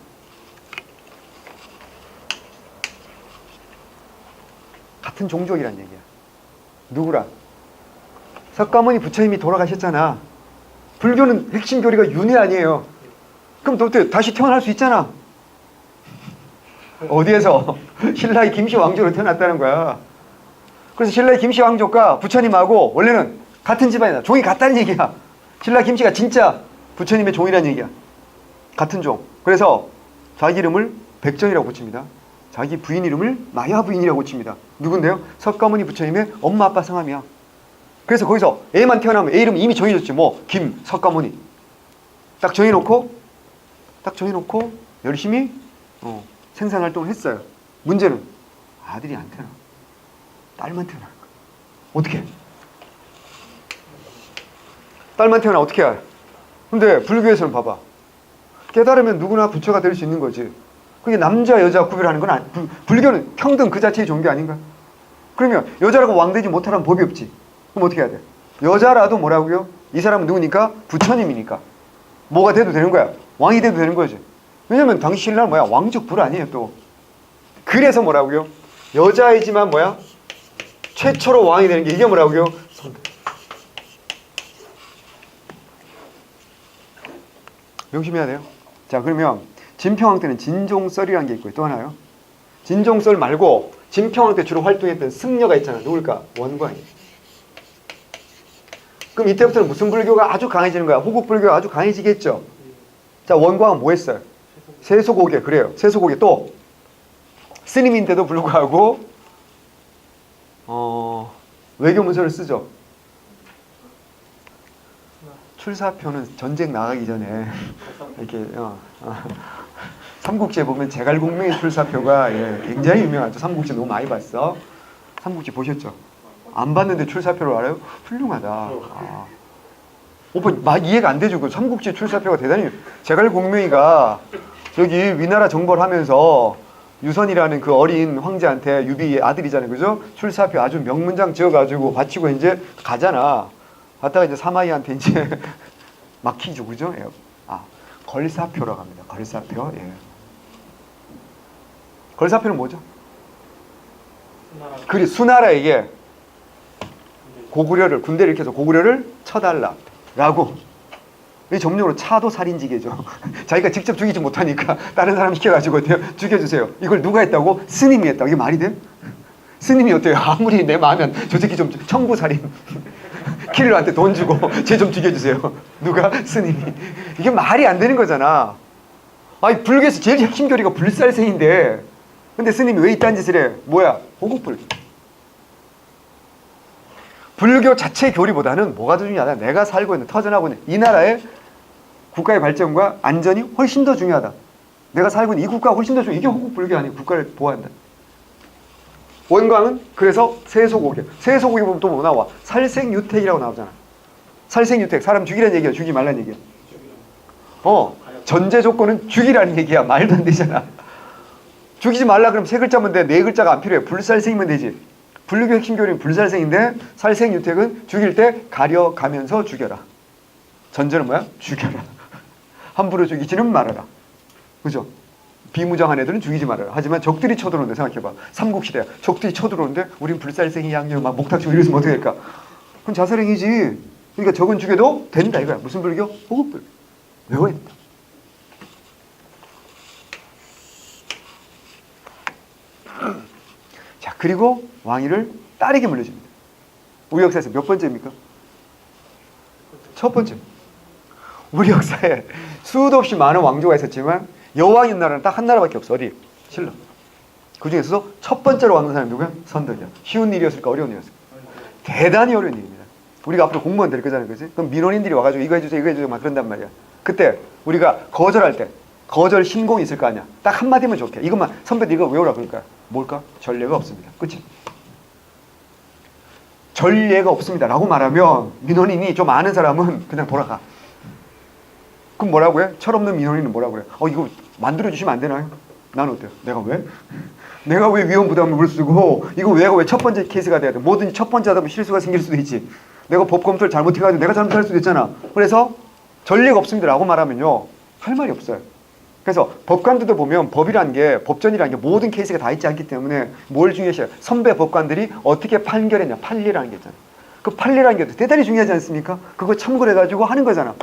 같은 종족이란 얘기야. 누구랑? 석가모니 부처님이 돌아가셨잖아. 불교는 핵심 교리가 윤회 아니에요. 그럼 또 다시 태어날 수 있잖아. 어디에서? 신라의 김씨 왕족으로 태어났다는 거야. 그래서 신라의 김씨 왕족과 부처님하고 원래는 같은 집안이다. 종이 같다는 얘기야. 신라 김씨가 진짜 부처님의 종이라는 얘기야. 같은 종. 그래서 자기 이름을 백정이라고 붙입니다. 자기 부인 이름을 마야 부인이라고 붙입니다. 누군데요? 석가모니 부처님의 엄마 아빠 성함이야. 그래서 거기서 애만 태어나면 애 이름이 이미 정해졌지. 뭐 김, 석가모니. 딱 정해놓고 열심히 생산활동을 했어요. 문제는 아들이 안 태어나. 딸만 태어나는 거야. 어떻게 해? 딸만 태어나 어떻게 해? 근데 불교에서는 봐봐. 깨달으면 누구나 부처가 될 수 있는 거지. 그게 남자 여자 구별하는 건 아니. 불교는 평등 그 자체의 종교 아닌가? 그러면 여자라고 왕 되지 못하라는 법이 없지. 그럼 어떻게 해야 돼? 여자라도 뭐라고요? 이 사람은 누구니까? 부처님이니까. 뭐가 돼도 되는 거야. 왕이 돼도 되는 거지. 왜냐면 당시 신라는 뭐야? 왕족 불 아니에요 또. 그래서 뭐라고요? 여자이지만 뭐야? 최초로 왕이 되는 게 이게 뭐라고요? 선대. 명심해야 돼요. 자, 그러면 진평왕 때는 진종설이라는 게 있고요. 또 하나요. 진종설 말고 진평왕 때 주로 활동했던 승려가 있잖아. 누굴까? 원광이. 그럼 이때부터는 무슨 불교가 아주 강해지는 거야? 호국 불교가 아주 강해지겠죠. 자, 원광은 뭐 했어요? 세속오계. 그래요. 세속오계. 또 스님인데도 불구하고 외교문서를 쓰죠. 출사표는 전쟁 나가기 전에 이렇게 삼국지에 보면 제갈공명의 출사표가 굉장히 유명하죠. 삼국지 너무 많이 봤어. 삼국지 보셨죠? 안 봤는데 출사표를 알아요? 훌륭하다. 오빠 막 이해가 안 되죠. 그 삼국지 출사표가 대단히 제갈공명이가 여기 위나라 정벌 하면서 유선이라는 그 어린 황제한테 유비의 아들이잖아요. 그죠? 출사표 아주 명문장 지어가지고 바치고 이제 가잖아. 갔다가 이제 사마이한테 이제 막히죠. 그죠? 걸사표라고 합니다. 걸사표. 예. 걸사표는 뭐죠? 수나라에게 고구려를, 군대를 일으켜서 고구려를 쳐달라라고. 이 점령으로 차도 살인지게죠. 자기가 직접 죽이지 못하니까 다른 사람 시켜가지고 죽여주세요. 이걸 누가 했다고? 스님이 했다고. 이게 말이 돼? 스님이 어때요? 아무리 내 마음이면 저 새끼 좀 청부살인. 킬러한테 돈 주고 쟤 좀 죽여주세요. 누가? 스님이. 이게 말이 안 되는 거잖아. 불교에서 제일 핵심 교리가 불살생인데 근데 스님이 왜 이딴 짓을 해? 뭐야? 호국불교. 불교 자체 교리보다는 뭐가 더 중요하다? 내가 살고 있는, 터전하고 있는 이 나라의 국가의 발전과 안전이 훨씬 더 중요하다. 내가 살고 있는 이 국가가 훨씬 더 중요해. 이게 호국 불교 아니고 국가를 보호한다. 원광은 그래서 세속오개. 세속오개 보면 또 뭐 나와? 살생유택이라고 나오잖아. 살생유택. 사람 죽이라는 얘기야. 죽이지 말라는 얘기야. 전제 조건은 죽이라는 얘기야. 말도 안 되잖아. 죽이지 말라 그러면 세 글자면 돼. 네 글자가 안 필요해. 불살생이면 되지. 불교 핵심 교리는 불살생인데 살생유택은 죽일 때 가려가면서 죽여라. 전제는 뭐야? 죽여라. 함부로 죽이지는 말아라. 그죠? 비무장한 애들은 죽이지 말아라. 하지만 적들이 쳐들어오는데 생각해봐. 삼국시대야. 적들이 쳐들어오는데 우린 불살생이 양념 막 목탁치고 이랬으면 어떻게 될까? 그럼 자살행위지. 그러니까 적은 죽여도 된다 이거야. 무슨 불교? 호국불교. 외워야 된다. 자, 그리고 왕위를 딸에게 물려줍니다. 우리 역사에서 몇 번째입니까? 첫 번째. 우리 역사에 수도 없이 많은 왕조가 있었지만 여왕인 나라는 딱 한 나라밖에 없어. 어디? 신라. 그 중에서도 첫 번째로 왕는 사람이 누구야? 선덕이야. 쉬운 일이었을까? 어려운 일이었을까? 대단히 어려운 일입니다. 우리가 앞으로 공무원 될 거잖아요. 그지? 그럼 민원인들이 와가지고 이거 해주세요, 이거 해주세요 막 그런단 말이야. 그때 우리가 거절할 때 거절 신공이 있을 거 아니야. 딱 한마디면 좋게. 이것만 선배들 이거 외우라 그럴까? 뭘까? 전례가 없습니다. 그치? 전례가 없습니다 라고 말하면 민원인이 좀 아는 사람은 그냥 돌아가. 그럼 뭐라고 해? 철없는 민원인은 뭐라고 해? 이거 만들어주시면 안 되나요? 나는 어때요? 내가 왜? 내가 왜 위험 부담을 쓰고 이거 내가 왜 첫 번째 케이스가 돼야 돼? 뭐든지 첫 번째 하다 보면 실수가 생길 수도 있지. 내가 법 검토를 잘못해가지고 내가 잘못할 수도 있잖아. 그래서 전례가 없습니다 라고 말하면요 할 말이 없어요. 그래서 법관들도 보면 법이란 게, 법전이란 게 모든 케이스가 다 있지 않기 때문에 뭘 중요시해요? 선배 법관들이 어떻게 판결했냐, 판례라는 게 있잖아. 그 판례라는 게 대단히 중요하지 않습니까? 그거 참고를 해가지고 하는 거잖아.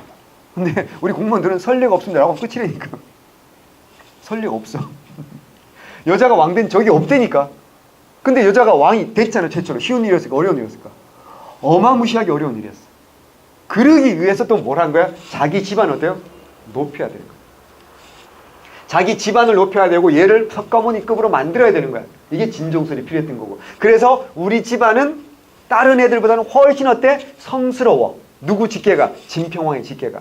근데 우리 공무원들은 선례가 없습니다 라고 하면 끝이라니까. 선례가 없어. 여자가 왕 된 적이 없다니까. 근데 여자가 왕이 됐잖아. 최초로. 쉬운 일이었을까? 어려운 일이었을까? 어마무시하게 어려운 일이었어. 그러기 위해서 또 뭘 한 거야? 자기 집안 어때요? 높여야 되는 거야. 자기 집안을 높여야 되고 얘를 석가모니급으로 만들어야 되는 거야. 이게 진종설이 필요했던 거고. 그래서 우리 집안은 다른 애들보다는 훨씬 어때? 성스러워. 누구 직계가? 진평왕의 직계가.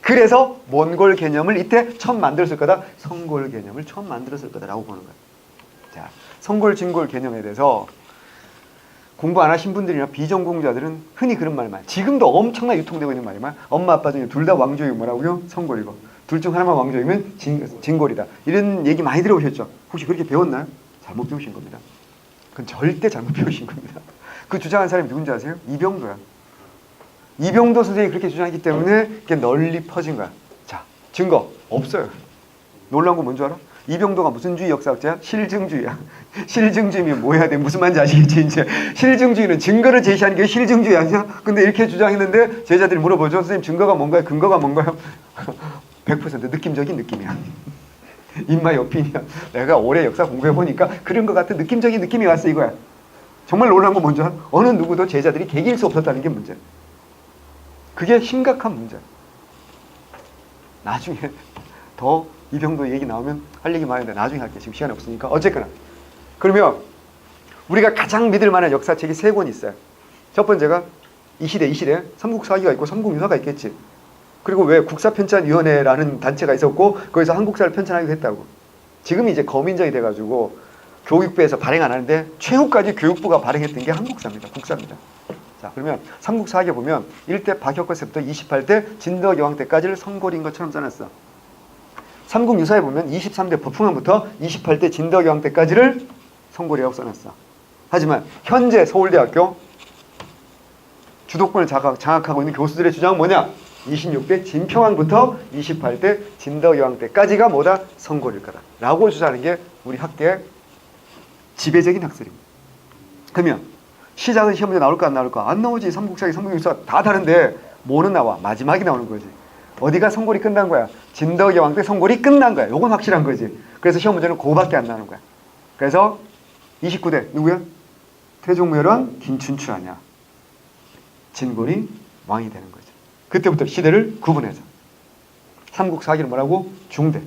그래서 몬골 개념을 이때 처음 만들었을 거다. 성골 개념을 처음 만들었을 거다라고 보는 거야. 자, 성골, 진골 개념에 대해서 공부 안 하신 분들이나 비전공자들은 흔히 그런 말을 많이. 지금도 엄청나게 유통되고 있는 말이만. 엄마 아빠 중에 둘 다 왕조이고 뭐라고요? 성골이고. 둘 중 하나만 왕조이면 진골이다. 이런 얘기 많이 들어보셨죠? 혹시 그렇게 배웠나요? 잘못 배우신 겁니다. 그건 절대 잘못 배우신 겁니다. 그 주장한 사람이 누군지 아세요? 이병도야. 이병도 선생님이 그렇게 주장했기 때문에 이게 널리 퍼진 거야. 자, 증거 없어요. 놀라운 건 뭔지 알아? 이병도가 무슨 주의 역사학자야? 실증주의야. 실증주의면 뭐 해야 돼? 무슨 말인지 아시겠지? 이제 실증주의는 증거를 제시하는 게 실증주의 아니야? 근데 이렇게 주장했는데 제자들이 물어보죠. 선생님 증거가 뭔가요? 근거가 뭔가요? 100% 느낌적인 느낌이야. In my opinion. 내가 오래 역사 공부해보니까 그런 것 같은 느낌적인 느낌이 왔어 이거야. 정말 놀라운 건 뭔지 알아? 어느 누구도 제자들이 개길 수 없었다는 게 문제야. 그게 심각한 문제야. 나중에 더 이병도 얘기 나오면 할 얘기 많은데 나중에 할게. 지금 시간이 없으니까. 어쨌거나. 그러면 우리가 가장 믿을 만한 역사책이 3권 있어요. 첫 번째가 이 시대 삼국사기가 있고 삼국유사가 있겠지. 그리고 왜 국사편찬위원회라는 단체가 있었고 거기서 한국사를 편찬하기도 했다고. 지금 이제 거민정이 돼가지고 교육부에서 발행 안 하는데 최후까지 교육부가 발행했던 게 한국사입니다. 국사입니다. 자, 그러면 삼국사기에 보면 1대 박혁거세부터 28대 진덕여왕 때까지를 성골인 것처럼 써놨어. 삼국유사에 보면 23대 법흥왕부터 28대 진덕여왕 때까지를 성골이라고 써놨어. 하지만 현재 서울대학교 주도권을 장악하고 있는 교수들의 주장은 뭐냐? 26대 진평왕부터 28대 진덕여왕 때까지가 뭐다? 성골일 거다 라고 주장하는 게 우리 학계의 지배적인 학설입니다. 그러면 시작은 시험 문제 나올까 안 나올까? 안 나오지. 삼국사기, 삼국유사 다 다른데 뭐는 나와? 마지막이 나오는 거지. 어디가 성골이 끝난 거야? 진덕여왕 때 성골이 끝난 거야. 요건 확실한 거지. 그래서 시험 문제는 그거밖에 안 나오는 거야. 그래서 29대 누구야? 태종무열왕 김춘추 아니야. 진골이 왕이 되는 거죠. 그때부터 시대를 구분해서 삼국사기는 뭐라고? 중대.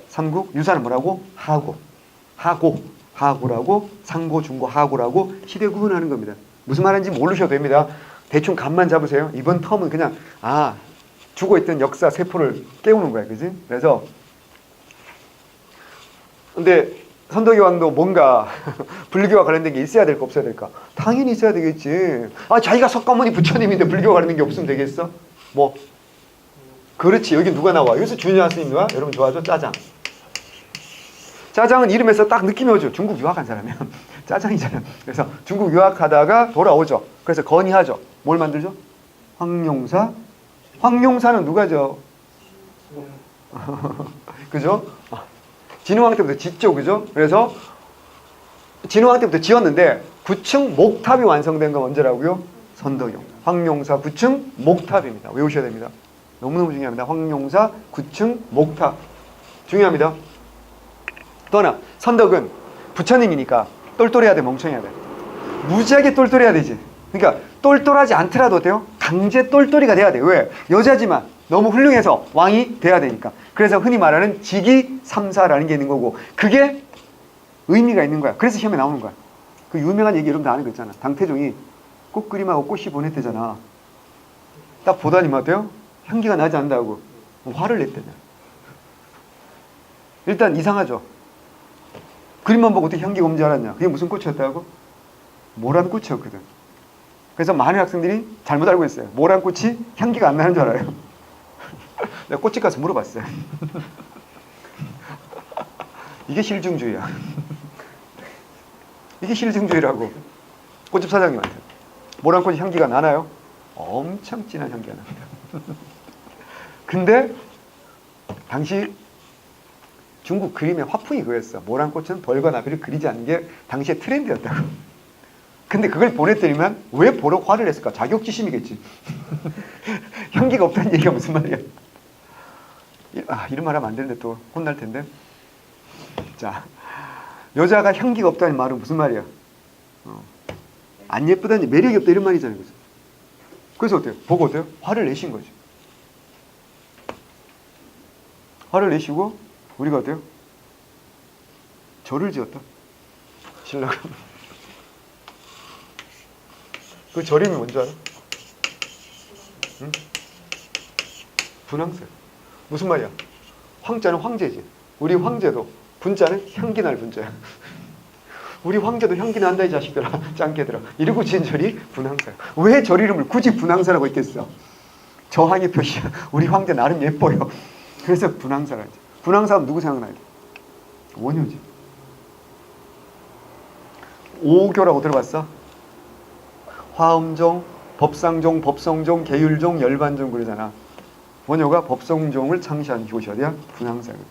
삼국유사는 뭐라고? 하고. 하고라고 상고, 중고, 하고라고 시대 구분하는 겁니다. 무슨 말인지 모르셔도 됩니다. 대충 감만 잡으세요. 이번 텀은 그냥 죽어있던 역사 세포를 깨우는 거야. 그지? 그래서 근데 선덕여왕도 뭔가 불교와 관련된 게 있어야 될까 없어야 될까? 당연히 있어야 되겠지. 자기가 석가모니 부처님인데 불교와 관련된 게 없으면 되겠어? 뭐? 그렇지. 여기 누가 나와? 여기서 준현 스님이 와? 여러분 좋아하죠? 짜장. 짜장은 이름에서 딱 느낌이 오죠. 중국 유학한 사람이야. 짜장이잖아요. 그래서 중국 유학하다가 돌아오죠. 그래서 건의하죠. 뭘 만들죠? 황룡사. 황룡사는 누가죠? 그죠? 진흥왕 때부터 짓죠. 그죠? 그래서 진흥왕 때부터 지었는데 9층 목탑이 완성된 건 언제라고요? 선덕용. 황룡사 9층 목탑입니다. 외우셔야 됩니다. 너무너무 중요합니다. 황룡사 9층 목탑. 중요합니다. 또 하나, 선덕은 부처님이니까 똘똘해야 돼, 멍청해야 돼. 무지하게 똘똘해야 되지. 그러니까 똘똘하지 않더라도 돼요. 강제 똘똘이가 돼야 돼. 왜? 여자지만 너무 훌륭해서 왕이 돼야 되니까. 그래서 흔히 말하는 직위삼사라는 게 있는 거고, 그게 의미가 있는 거야. 그래서 시험에 나오는 거야. 그 유명한 얘기 여러분 다 아는 거 있잖아. 당태종이 꽃그림하고 꽃이 보냈대잖아. 딱 보다니 뭐 어때요? 향기가 나지 않는다고 화를 냈대냐. 일단 이상하죠. 그림만 보고 어떻게 향기가 없는 줄 알았냐. 그게 무슨 꽃이었다고? 모란 꽃이었거든. 그래서 많은 학생들이 잘못 알고 있어요. 모란 꽃이 향기가 안 나는 줄 알아요. 내가 꽃집 가서 물어봤어요. 이게 실증주의야. 이게 실증주의라고. 꽃집 사장님한테. 모란 꽃이 향기가 나나요? 엄청 진한 향기가 납니다. 근데 당시 중국 그림의 화풍이 그거였어. 모란 꽃은 벌과 나비를 그리지 않는 게 당시의 트렌드였다고. 근데 그걸 보냈더니만 왜 보러 화를 냈을까? 자격지심이겠지. 향기가 없다는 얘기가 무슨 말이야? 이런 말 하면 안 되는데 또 혼날 텐데. 자, 여자가 향기가 없다는 말은 무슨 말이야? 안 예쁘다는 매력이 없다 이런 말이잖아요. 그래서 어때요? 보고 어때요? 화를 내신 거죠. 화를 내시고 우리가 어때요? 절을 지었다. 신라가. 그 절임이 뭔지 알아? 응? 분황새. 무슨 말이야? 황자는 황제지. 우리 황제도 분자는 향기 날 분자야. 우리 황제도 향기 난다 이 자식들아. 짱깨들아. 이러고 지은 절이 분황새야. 왜 절 이름을 굳이 분황새라고 했겠어? 저항의 표시야. 우리 황제 나름 예뻐요. 그래서 분황사라지. 분황사하면 누구 생각나요? 원효지. 오교라고 들어봤어? 화엄종, 법상종, 법성종, 계율종, 열반종 그러잖아. 원효가 법성종을 창시한 교시 어디야? 분황사거든.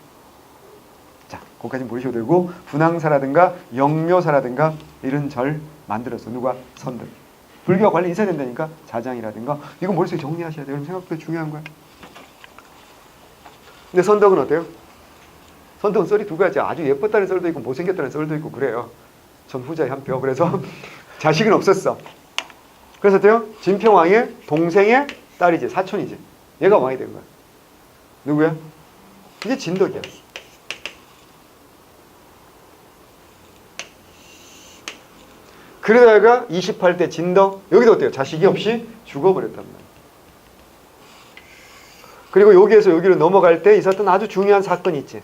자, 거기까지 모르셔도 되고 분황사라든가 영묘사라든가 이런 절 만들었어. 누가? 선들. 불교와 관련이 있어야 된다니까. 자장이라든가 이거 머릿속에 정리하셔야 돼요. 생각보다 중요한 거야. 근데 선덕은 어때요? 선덕은 썰이 두 가지. 아주 예뻤다는 썰도 있고 못생겼다는 썰도 있고 그래요. 전 후자의 한 표. 그래서 자식은 없었어. 그래서 어때요? 진평왕의 동생의 딸이지. 사촌이지. 얘가 왕이 된 거야. 누구야? 이게 진덕이야. 그러다가 28대 진덕. 여기도 어때요? 자식이 없이 죽어버렸단 말이야. 그리고 여기에서 여기로 넘어갈 때 있었던 아주 중요한 사건이 있지.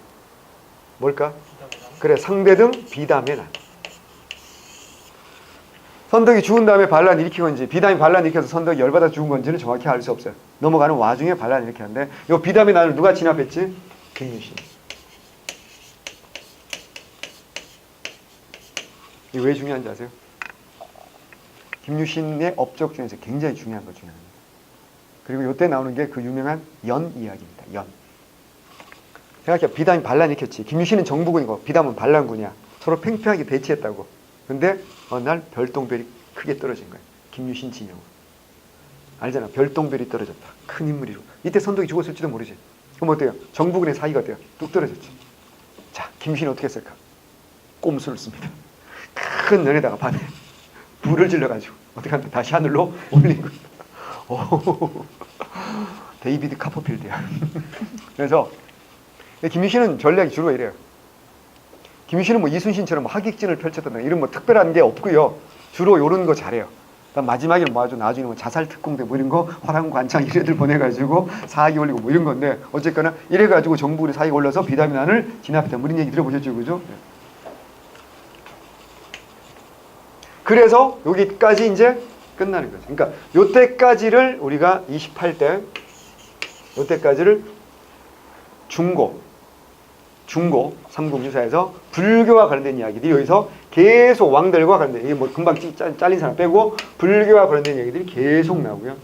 뭘까? 그래, 상대등 비담의 난. 선덕이 죽은 다음에 반란 일으킨 건지 비담이 반란 일으켜서 선덕이 열받아 죽은 건지는 정확히 알 수 없어요. 넘어가는 와중에 반란 일으켰는데 이 비담의 난을 누가 진압했지? 김유신. 이게 왜 중요한지 아세요? 김유신의 업적 중에서 굉장히 중요한 거 중요합니다. 그리고 이때 나오는 게 그 유명한 연 이야기입니다. 연. 생각해. 비담이 반란 일으켰지. 김유신은 정부군이고 비담은 반란군이야. 서로 팽팽하게 대치했다고. 근데 어느 날 별똥별이 크게 떨어진 거야. 김유신 진영으로. 알잖아. 별똥별이 떨어졌다. 큰 인물이로. 이때 선덕이 죽었을지도 모르지. 그럼 어때요? 정부군의 사이가 어때요? 뚝 떨어졌지. 자, 김유신이 어떻게 했을까? 꼼수를 씁니다. 큰 연에다가 밤에 불을 질러가지고 어떻게 하면 다시 하늘로 올린 거야. 오, 데이비드 카퍼필드야. 그래서 김유신은 전략이 주로 이래요. 김유신은 뭐 이순신처럼 하객진을 펼쳤다든가 이런 뭐 특별한 게 없고요. 주로 이런 거 잘해요. 그다음 마지막에는 뭐하죠? 나중에 뭐 자살 특공대 뭐 이런 거 화랑관창 이런 애들 보내가지고 사학이 올리고 뭐 이런 건데 어쨌거나 이래가지고 정부를 사학이 올려서 비담이난을 진압했다. 뭐 이런 얘기 들어보셨죠, 그죠? 그래서 여기까지 이제 끝나는 거죠. 그러니까 요때까지를 우리가 28대 요때까지를 중고 삼국유사에서 불교와 관련된 이야기들이 여기서 계속 왕들과 관련된, 이게 뭐 금방 잘린 사람 빼고 불교와 관련된 이야기들이 계속 나오고요.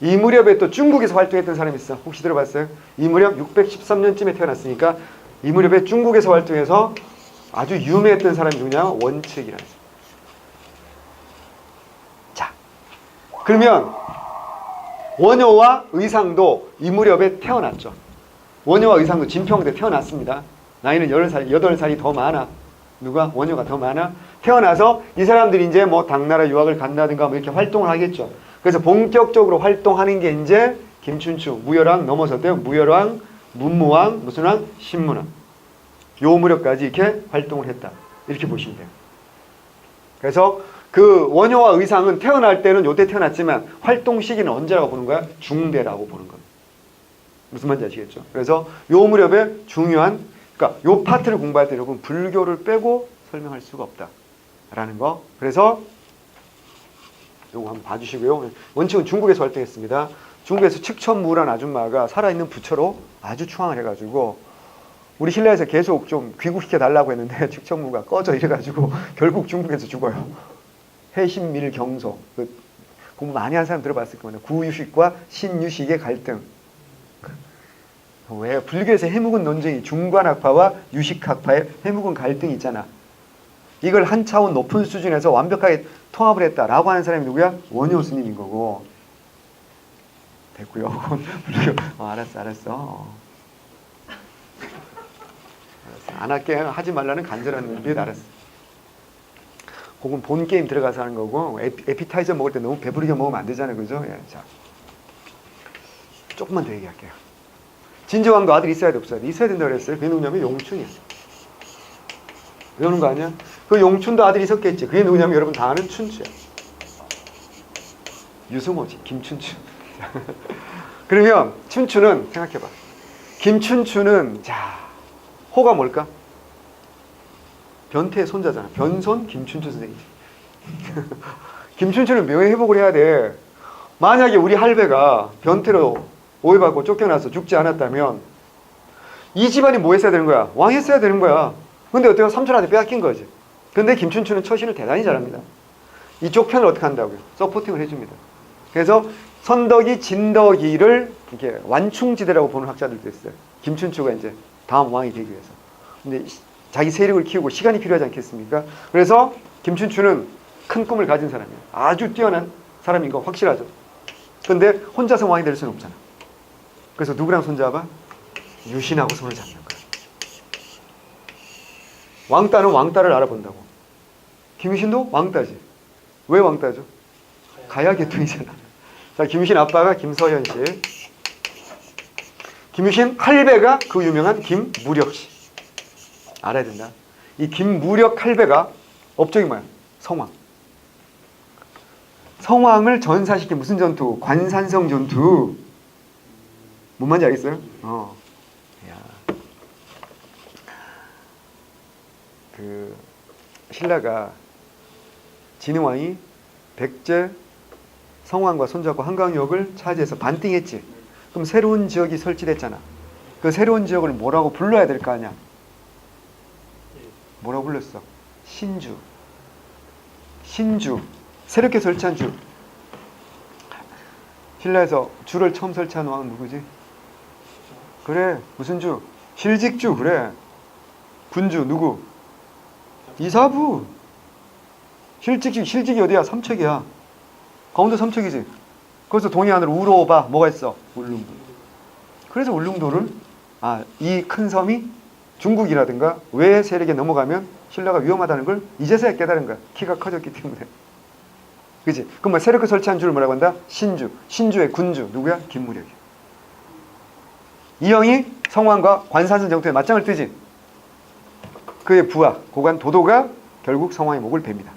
이 무렵에 또 중국에서 활동했던 사람이 있어. 혹시 들어봤어요? 이 무렵 613년쯤에 태어났으니까 이 무렵에 중국에서 활동해서 아주 유명했던 사람이 누구냐? 원측이라는 사람. 자, 그러면 원효와 의상도 이 무렵에 태어났죠. 원효와 의상도 진평대 태어났습니다. 나이는 8살이 더 많아. 누가? 원효가 더 많아. 태어나서 이 사람들이 이제 뭐 당나라 유학을 간다든가 뭐 이렇게 활동을 하겠죠. 그래서 본격적으로 활동하는 게 이제 김춘추, 무열왕 넘어섰대요. 무열왕, 문무왕, 무슨 왕? 신문왕. 요 무렵까지 이렇게 활동을 했다. 이렇게 보시면 돼요. 그래서 그 원효와 의상은 태어날 때는 요때 태어났지만 활동 시기는 언제라고 보는 거야? 중대라고 보는 겁니다. 무슨 말인지 아시겠죠? 그래서 요 무렵에 중요한, 그러니까 요 파트를 공부할 때 여러분 불교를 빼고 설명할 수가 없다라는 거. 그래서 요거 한번 봐주시고요. 원칙은 중국에서 활동했습니다. 중국에서 측천무라는 아줌마가 살아있는 부처로 아주 추앙을 해가지고 우리 신라에서 계속 좀 귀국시켜 달라고 했는데 측천무가 꺼져 이래가지고 결국 중국에서 죽어요. 해신밀경소, 그 공부 많이 한 사람 들어봤을 겁니다. 구유식과 신유식의 갈등. 왜 불교에서 해묵은 논쟁이 중관학파와 유식학파의 해묵은 갈등이 있잖아. 이걸 한 차원 높은 수준에서 완벽하게 통합을 했다라고 하는 사람이 누구야? 원효 스님인 거고. 됐고요. 불교. 알았어. 안 할게. 하지 말라는 간절한 의미에 알았어. 그건 본 게임 들어가서 하는 거고 에피타이저 먹을 때 너무 배부르게 먹으면 안 되잖아요. 그죠? 예, 자, 조금만 더 얘기할게요. 진저왕도 아들이 있어야 돼 없어야 돼? 있어야 된다고 그랬어요. 그게 누구냐면 용춘이야. 외우는 거 아니야? 그 용춘도 아들이 있었겠지. 그게 누구냐면 여러분 다 아는 춘추야. 유승호지. 김춘추. 그러면 춘추는 생각해봐. 김춘추는 자 호가 뭘까? 변태의 손자잖아. 변손 김춘추 선생이지. 김춘추는 명예회복을 해야 돼. 만약에 우리 할배가 변태로 오해받고 쫓겨나서 죽지 않았다면 이 집안이 뭐 했어야 되는 거야? 왕 했어야 되는 거야. 근데 어때요? 삼촌한테 빼앗긴 거지. 근데 김춘추는 처신을 대단히 잘합니다. 이쪽 편을 어떻게 한다고요? 서포팅을 해줍니다. 그래서 선덕이 진덕이를 이렇게 완충지대라고 보는 학자들도 있어요. 김춘추가 이제 다음 왕이 되기 위해서. 근데 자기 세력을 키우고 시간이 필요하지 않겠습니까? 그래서 김춘추는 큰 꿈을 가진 사람이에요. 아주 뛰어난 사람인 거 확실하죠. 근데 혼자서 왕이 될 수는 없잖아. 그래서 누구랑 손잡아? 유신하고 손을 잡는 거야. 왕따는 왕따를 알아본다고. 김유신도 왕따지. 왜 왕따죠? 가야계통이잖아. 자, 김유신 아빠가 김서현 씨. 김유신 할배가 그 유명한 김무력 씨. 알아야 된다. 이 김무력 할배가 업적이 뭐야? 성왕. 성왕을 전사시킨 무슨 전투? 관산성 전투. 뭔 말인지 알겠어요? 야. 그 신라가 진흥왕이 백제 성왕과 손잡고 한강역을 차지해서 반띵했지. 그럼 새로운 지역이 설치됐잖아. 그 새로운 지역을 뭐라고 불러야 될 거 아니야? 뭐라고 불렀어? 신주. 새롭게 설치한 주. 신라에서 주를 처음 설치한 왕은 누구지? 그래, 무슨 주? 실직주. 그래. 군주 누구? 이사부. 실직이 어디야? 삼척이야. 강원도 삼척이지. 거기서 동해안으로 우로오바 뭐가 있어? 울릉도. 그래서 울릉도를 이 큰 섬이 중국이라든가 외 세력에 넘어가면 신라가 위험하다는 걸 이제서야 깨달은 거야. 키가 커졌기 때문에. 그치? 그럼 뭐 세력을 설치한 주를 뭐라고 한다? 신주. 신주의 군주 누구야? 김무력이야. 이 형이 성왕과 관산선 정토에 맞짱을 뜨지. 그의 부하 고관 도도가 결국 성왕의 목을 베니다.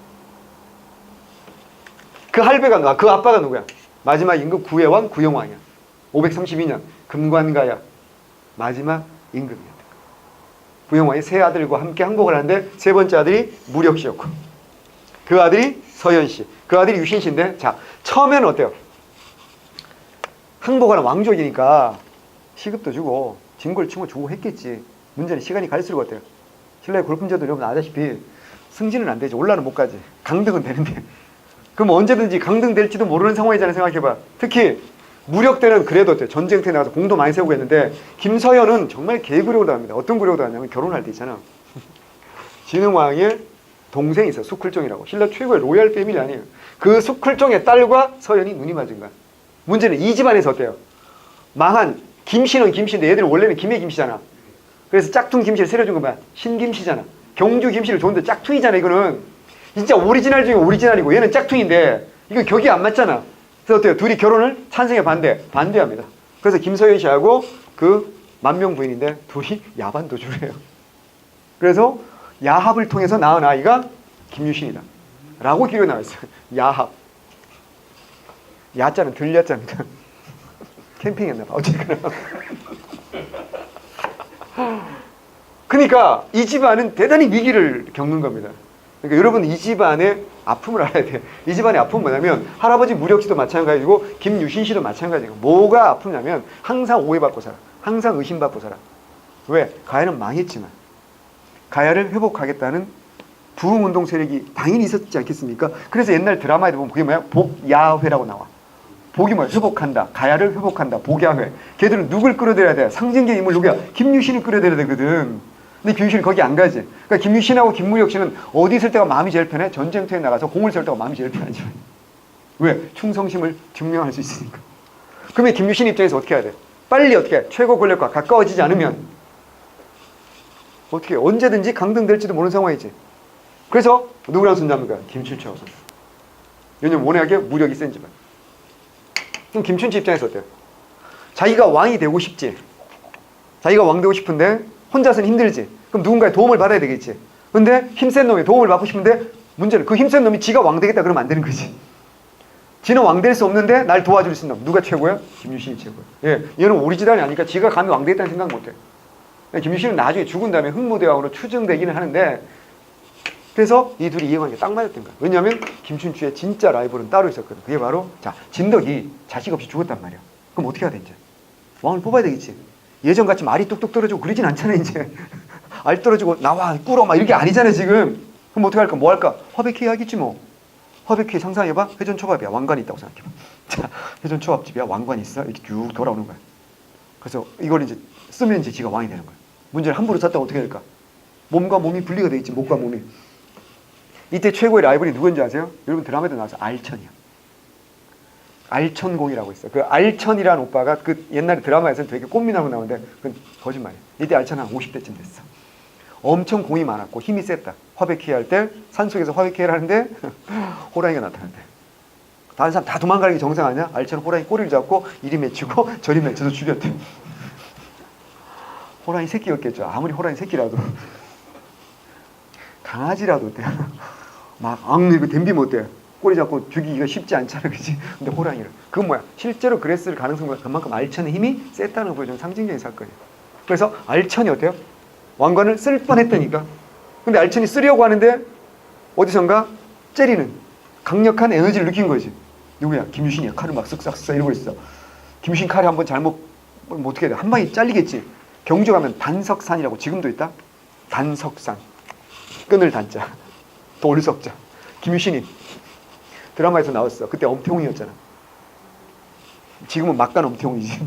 그 그 할배가 누가? 그 아빠가 누구야? 마지막 임금 구해왕 구영왕이야. 532년 금관가야. 마지막 임금이었다. 구영왕이 세 아들과 함께 항복을 하는데 세 번째 아들이 무력씨였고 그 아들이 서현씨, 그 아들이 유신씨인데 자 처음에는 어때요? 항복하는 왕족이니까 시급도 주고 진골충을 주고 했겠지. 문제는 시간이 갈수록 어때요? 신라의 골품제도 여러분 아다시피 승진은 안 되지. 올라는 못 가지. 강등은 되는데 그럼 언제든지 강등될지도 모르는 상황이잖아요. 생각해봐. 특히 무력 때는 그래도 어때요? 전쟁터에 나가서 공도 많이 세우고 했는데 김서현은 정말 개구력으로 나갑니다. 어떤 구력으로 나왔냐면 결혼할 때 있잖아. 진흥왕의 동생이 있어. 숙쿨종이라고. 신라 최고의 로얄 패밀리 아니에요. 그 숙쿨종의 딸과 서현이 눈이 맞은 거야. 문제는 이 집안에서 어때요? 망한 김씨는 김씨인데 얘들은 원래는 김의 김씨잖아. 그래서 짝퉁 김씨를 새려준 건 뭐야? 신김씨잖아. 경주 김씨를 줬는데 짝퉁이잖아. 이거는 진짜 오리지널 중에 오리지널이고 얘는 짝퉁인데 이거 격이 안 맞잖아. 그래서 어때요? 둘이 결혼을 찬성해 반대합니다. 그래서 김서현 씨하고 그 만명 부인인데 둘이 야반 도주를 해요. 그래서 야합을 통해서 낳은 아이가 김유신이다 라고 기록에 나와 있어요. 야합. 야자는 들야자입니다. 캠핑했나 봐. 어쨌거나. 그러니까 이 집안은 대단히 위기를 겪는 겁니다. 그러니까 여러분 이 집안의 아픔을 알아야 돼요. 이 집안의 아픔은 뭐냐면 할아버지 무력씨도 마찬가지고 김유신 씨도 마찬가지고 뭐가 아프냐면 항상 오해받고 살아. 항상 의심받고 살아. 왜? 가야는 망했지만 가야를 회복하겠다는 부흥운동 세력이 당연히 있었지 않겠습니까? 그래서 옛날 드라마에도 보면 그게 뭐야? 복야회라고 나와. 복이 뭐야? 회복한다. 가야를 회복한다. 복야회. 걔들은 누굴 끌어들여야 돼? 상징적 인물 누구야? 김유신을 끌어들여야 되거든. 근데 김유신은 거기 안 가지. 그러니까 김유신하고 김무력 씨는 어디 있을 때가 마음이 제일 편해? 전쟁터에 나가서 공을 세울 때가 마음이 제일 편하지. 왜? 충성심을 증명할 수 있으니까. 그러면 김유신 입장에서 어떻게 해야 돼? 빨리 어떻게 해? 최고 권력과 가까워지지 않으면 어떻게 해? 언제든지 강등될지도 모르는 상황이지. 그래서 누구랑 손잡는가? 김춘추하고 손. 왜냐면 워낙에 무력이 센 집안. 그럼 김춘추 입장에서 어때요? 자기가 왕이 되고 싶지. 자기가 왕 되고 싶은데 혼자서는 힘들지. 그럼 누군가의 도움을 받아야 되겠지. 근데 힘센 놈이 도움을 받고 싶은데 문제는 그 힘센 놈이 지가 왕 되겠다 그러면 안 되는 거지. 지는 왕 될 수 없는데 날 도와줄 수 있는 놈. 누가 최고야? 김유신이 최고야. 예, 얘는 오리지널이 아니니까 지가 감히 왕 되겠다는 생각 못 해. 김유신은 나중에 죽은 다음에 흥무대왕으로 추정되기는 하는데 그래서 이 둘이 이해관계가 딱 맞았던 거야. 왜냐하면 김춘추의 진짜 라이벌은 따로 있었거든. 그게 바로 자 진덕이 자식 없이 죽었단 말이야. 그럼 어떻게 해야 돼 이제? 왕을 뽑아야 되겠지. 예전같이 말이 뚝뚝 떨어지고 그러진 않잖아 이제. 알 떨어지고 나와 꿇어 막 이렇게 아니잖아 지금. 그럼 어떻게 할까? 뭐 할까? 화백회 하겠지 뭐. 화백회 상상해봐. 회전초밥이야. 왕관이 있다고 생각해봐. 자 회전초밥집이야. 왕관이 있어. 이렇게 쭉 돌아오는 거야. 그래서 이걸 이제 쓰면 이제 지가 왕이 되는 거야. 문제를 함부로 쳤다가 어떻게 될까? 몸과 몸이 분리가 돼 있지. 목과 몸이. 이때 최고의 라이벌이 누군지 아세요? 여러분 드라마에도 나와서 알천이야. 알천공이라고 있어. 그 알천이라는 오빠가 그 옛날에 드라마에서는 되게 꽃미남으로 나오는데 그건 거짓말이야. 이때 알천은 한 50대쯤 됐어. 엄청 공이 많았고 힘이 셌다. 화백회 할 때 산속에서 화백회를 하는데 호랑이가 나타난대. 다른 사람 다 도망가는 게 정상 아니야? 알천은 호랑이 꼬리를 잡고 이리 맺히고 저리 맺혀서 죽였대. 호랑이 새끼였겠죠. 아무리 호랑이 새끼라도. 강아지라도 어때? 막 이거 댐비면 어때? 꼬리 잡고 죽이기가 쉽지 않잖아, 그치? 근데 호랑이를. 그건 뭐야? 실제로 그랬을 가능성보다 그만큼 알천의 힘이 셌다는 걸 보여주는 상징적인 사건이에요. 그래서 알천이 어때요? 왕관을 쓸 뻔했다니까. 근데 알천이 쓰려고 하는데 어디선가 째리는 강력한 에너지를 느낀 거지. 누구야? 김유신이야. 칼을 막 쓱싹쓱 이러고 있어. 김유신 칼이 한번 잘못 뭐 어떻게 해야 돼? 한 방에 잘리겠지. 경주 가면 단석산이라고 지금도 있다? 단석산. 끈을 단자. 돌을 썩자. 김유신이 드라마에서 나왔어. 그때 엄태웅이었잖아. 지금은 막간 엄태웅이지.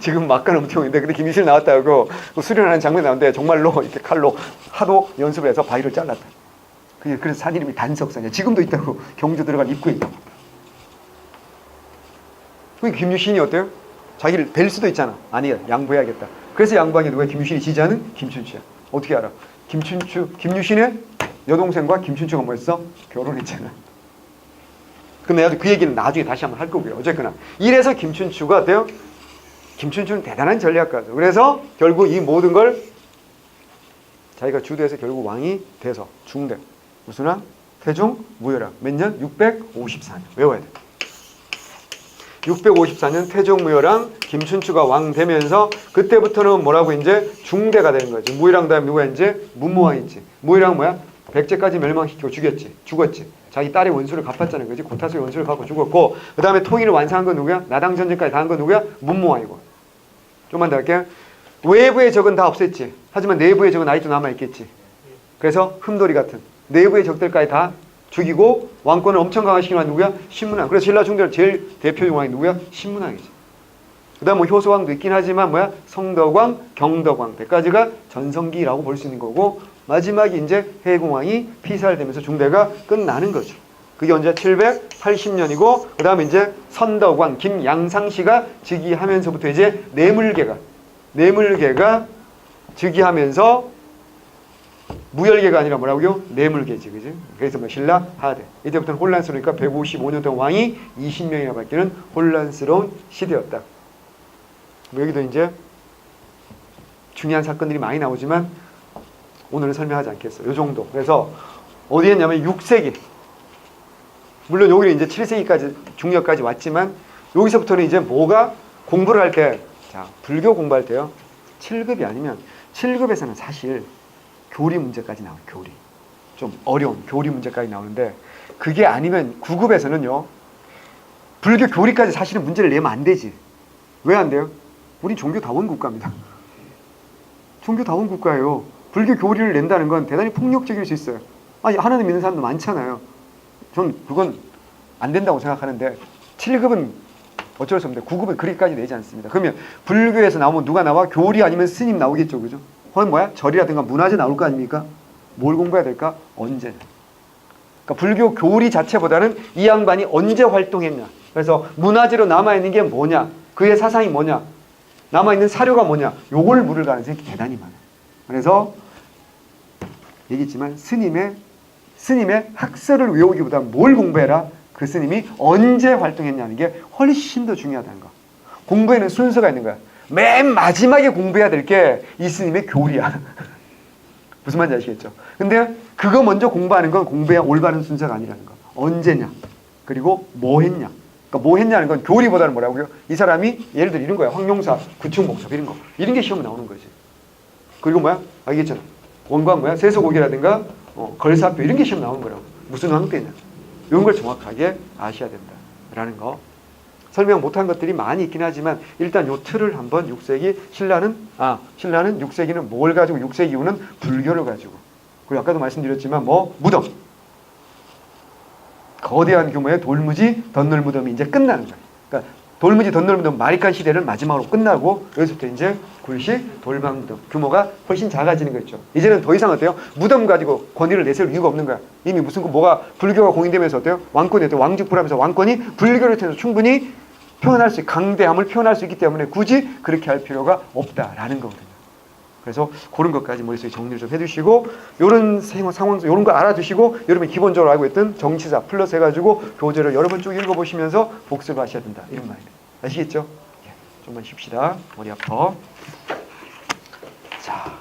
지금 막간 엄태웅인데 근데 김유신 나왔다고 수련하는 장면이 나오는데 정말로 이렇게 칼로 하도 연습을 해서 바위를 잘랐다. 그래서 산 이름이 단석산이야. 지금도 있다고. 경주 들어간 입구에 있다고. 그러니까 김유신이 어때요? 자기를 뵐 수도 있잖아. 아니야. 양보해야겠다. 그래서 양보한 게 누구야? 김유신이 지지하는 김춘추야. 어떻게 알아? 김유신의 여동생과 김춘추가 뭐였어? 결혼했잖아. 근데 내가 그 얘기는 나중에 다시 한번 할 거고요. 어쨌거나. 이래서 김춘추가 어때요? 김춘추는 대단한 전략가죠. 그래서 결국 이 모든 걸 자기가 주도해서 결국 왕이 돼서 중대. 무슨 왕? 태종무열왕 몇 년? 654년. 외워야 돼. 654년 태종무열왕 김춘추가 왕 되면서 그때부터는 뭐라고 이제 중대가 되는 거지. 무열왕 다음에 누가 이제 문무왕이지. 무열왕 뭐야? 백제까지 멸망시키고 죽었지. 자기 딸의 원수를 갚았잖아요. 그지? 고타수의 원수를 갚고 죽었고, 그 다음에 통일을 완성한 건 누구야? 나당 전쟁까지 다 한 건 누구야? 문무왕이고. 좀만 더 할게요. 외부의 적은 다 없앴지. 하지만 내부의 적은 아직도 남아있겠지. 그래서 흠돌이 같은 내부의 적들까지 다 죽이고 왕권을 엄청 강화시키는 왕이 누구야? 신문왕. 그래서 신라 중대의 제일 대표적인 왕이 누구야? 신문왕이지. 그 다음 뭐 효소왕도 있긴 하지만 뭐야? 성덕왕, 경덕왕 때까지가 전성기라고 볼 수 있는 거고, 마지막이 이제 해공왕이 피살되면서 중대가 끝나는 거죠. 그게 언제? 780년이고, 그 다음에 이제 선덕왕 김양상씨가 즉위하면서부터 이제 뇌물계가 즉위하면서 무열계가 아니라 뭐라고요? 뇌물계지, 그지? 그래서 뭐 신라 하대. 이때부터는 혼란스러우니까 155년 동안 왕이 20명이나 바뀌는 혼란스러운 시대였다. 뭐 여기도 이제 중요한 사건들이 많이 나오지만 오늘은 설명하지 않겠어요. 요 정도. 그래서 어디에 있냐면 6세기. 물론 여기는 이제 7세기까지 중력까지 왔지만 여기서부터는 이제 뭐가 공부를 할 때, 자, 불교 공부할 때요. 7급이 아니면 7급에서는 사실 교리 문제까지 나와요. 교리. 좀 어려운 교리 문제까지 나오는데, 그게 아니면 9급에서는요. 불교 교리까지 사실은 문제를 내면 안 되지. 왜 안 돼요? 우린 종교다원 국가입니다. 종교다원 국가예요. 불교 교리를 낸다는 건 대단히 폭력적일 수 있어요. 아니, 하나님 믿는 사람도 많잖아요. 전 그건 안 된다고 생각하는데 7급은 어쩔 수 없는데 9급은 그리까지 내지 않습니다. 그러면 불교에서 나오면 누가 나와? 교리 아니면 스님 나오겠죠. 그죠? 그건 뭐야? 절이라든가 문화재 나올 거 아닙니까? 뭘 공부해야 될까? 언제? 그러니까 불교 교리 자체보다는 이 양반이 언제 활동했냐. 그래서 문화재로 남아있는 게 뭐냐? 그의 사상이 뭐냐? 남아있는 사료가 뭐냐? 요걸 물을 가능성이 대단히 많아요. 그래서 얘기했지만 스님의 학설을 외우기보다 뭘 공부해라? 그 스님이 언제 활동했냐는 게 훨씬 더 중요하다는 거. 공부에는 순서가 있는 거야. 맨 마지막에 공부해야 될 게 이 스님의 교리야. 무슨 말인지 아시겠죠? 근데 그거 먼저 공부하는 건 공부의 올바른 순서가 아니라는 거. 언제냐? 그리고 뭐 했냐? 그러니까 뭐 했냐는 건 교리보다는 뭐라고요? 이 사람이 예를 들어 이런 거야. 황룡사, 구충목사 이런 거. 이런 게 시험에 나오는 거지. 그리고 뭐야? 알겠잖아. 원관 뭐야? 세소고기라든가 걸사표 이런 게 시험 나오는 거라고. 무슨 황태냐? 이런 걸 정확하게 아셔야 된다라는 거. 설명 못한 것들이 많이 있긴 하지만 일단 요 틀을 한번 6세기 신라는 6세기는 뭘 가지고 6세기 이후는 불교를 가지고, 그리고 아까도 말씀드렸지만 뭐 무덤, 거대한 규모의 돌무지 덧널 무덤이 이제 끝나는 거예요. 그러니까 돌무지 덧널 무덤 마리칸 시대는 마지막으로 끝나고 여기서부터 이제 굴식 돌방 무덤 규모가 훨씬 작아지는 거죠. 이제는 더 이상 어때요? 무덤 가지고 권위를 내세울 이유가 없는 거야. 이미 무슨 뭐가 불교가 공인되면서 어때요? 왕권이 어때요? 왕족부라면서 왕권이 불교를 통해서 충분히 표현할 수, 강대함을 표현할 수 있기 때문에 굳이 그렇게 할 필요가 없다라는 거거든요. 그래서 그런 것까지 머릿속에 정리를 좀 해두시고, 요런 상황, 요런 거 알아두시고, 여러분이 기본적으로 알고 있던 정치사 플러스 해가지고 교재를 여러 번 쭉 읽어보시면서 복습하셔야 된다. 이런 말이에요. 아시겠죠? 예, 좀만 쉽시다. 머리 아파. 자.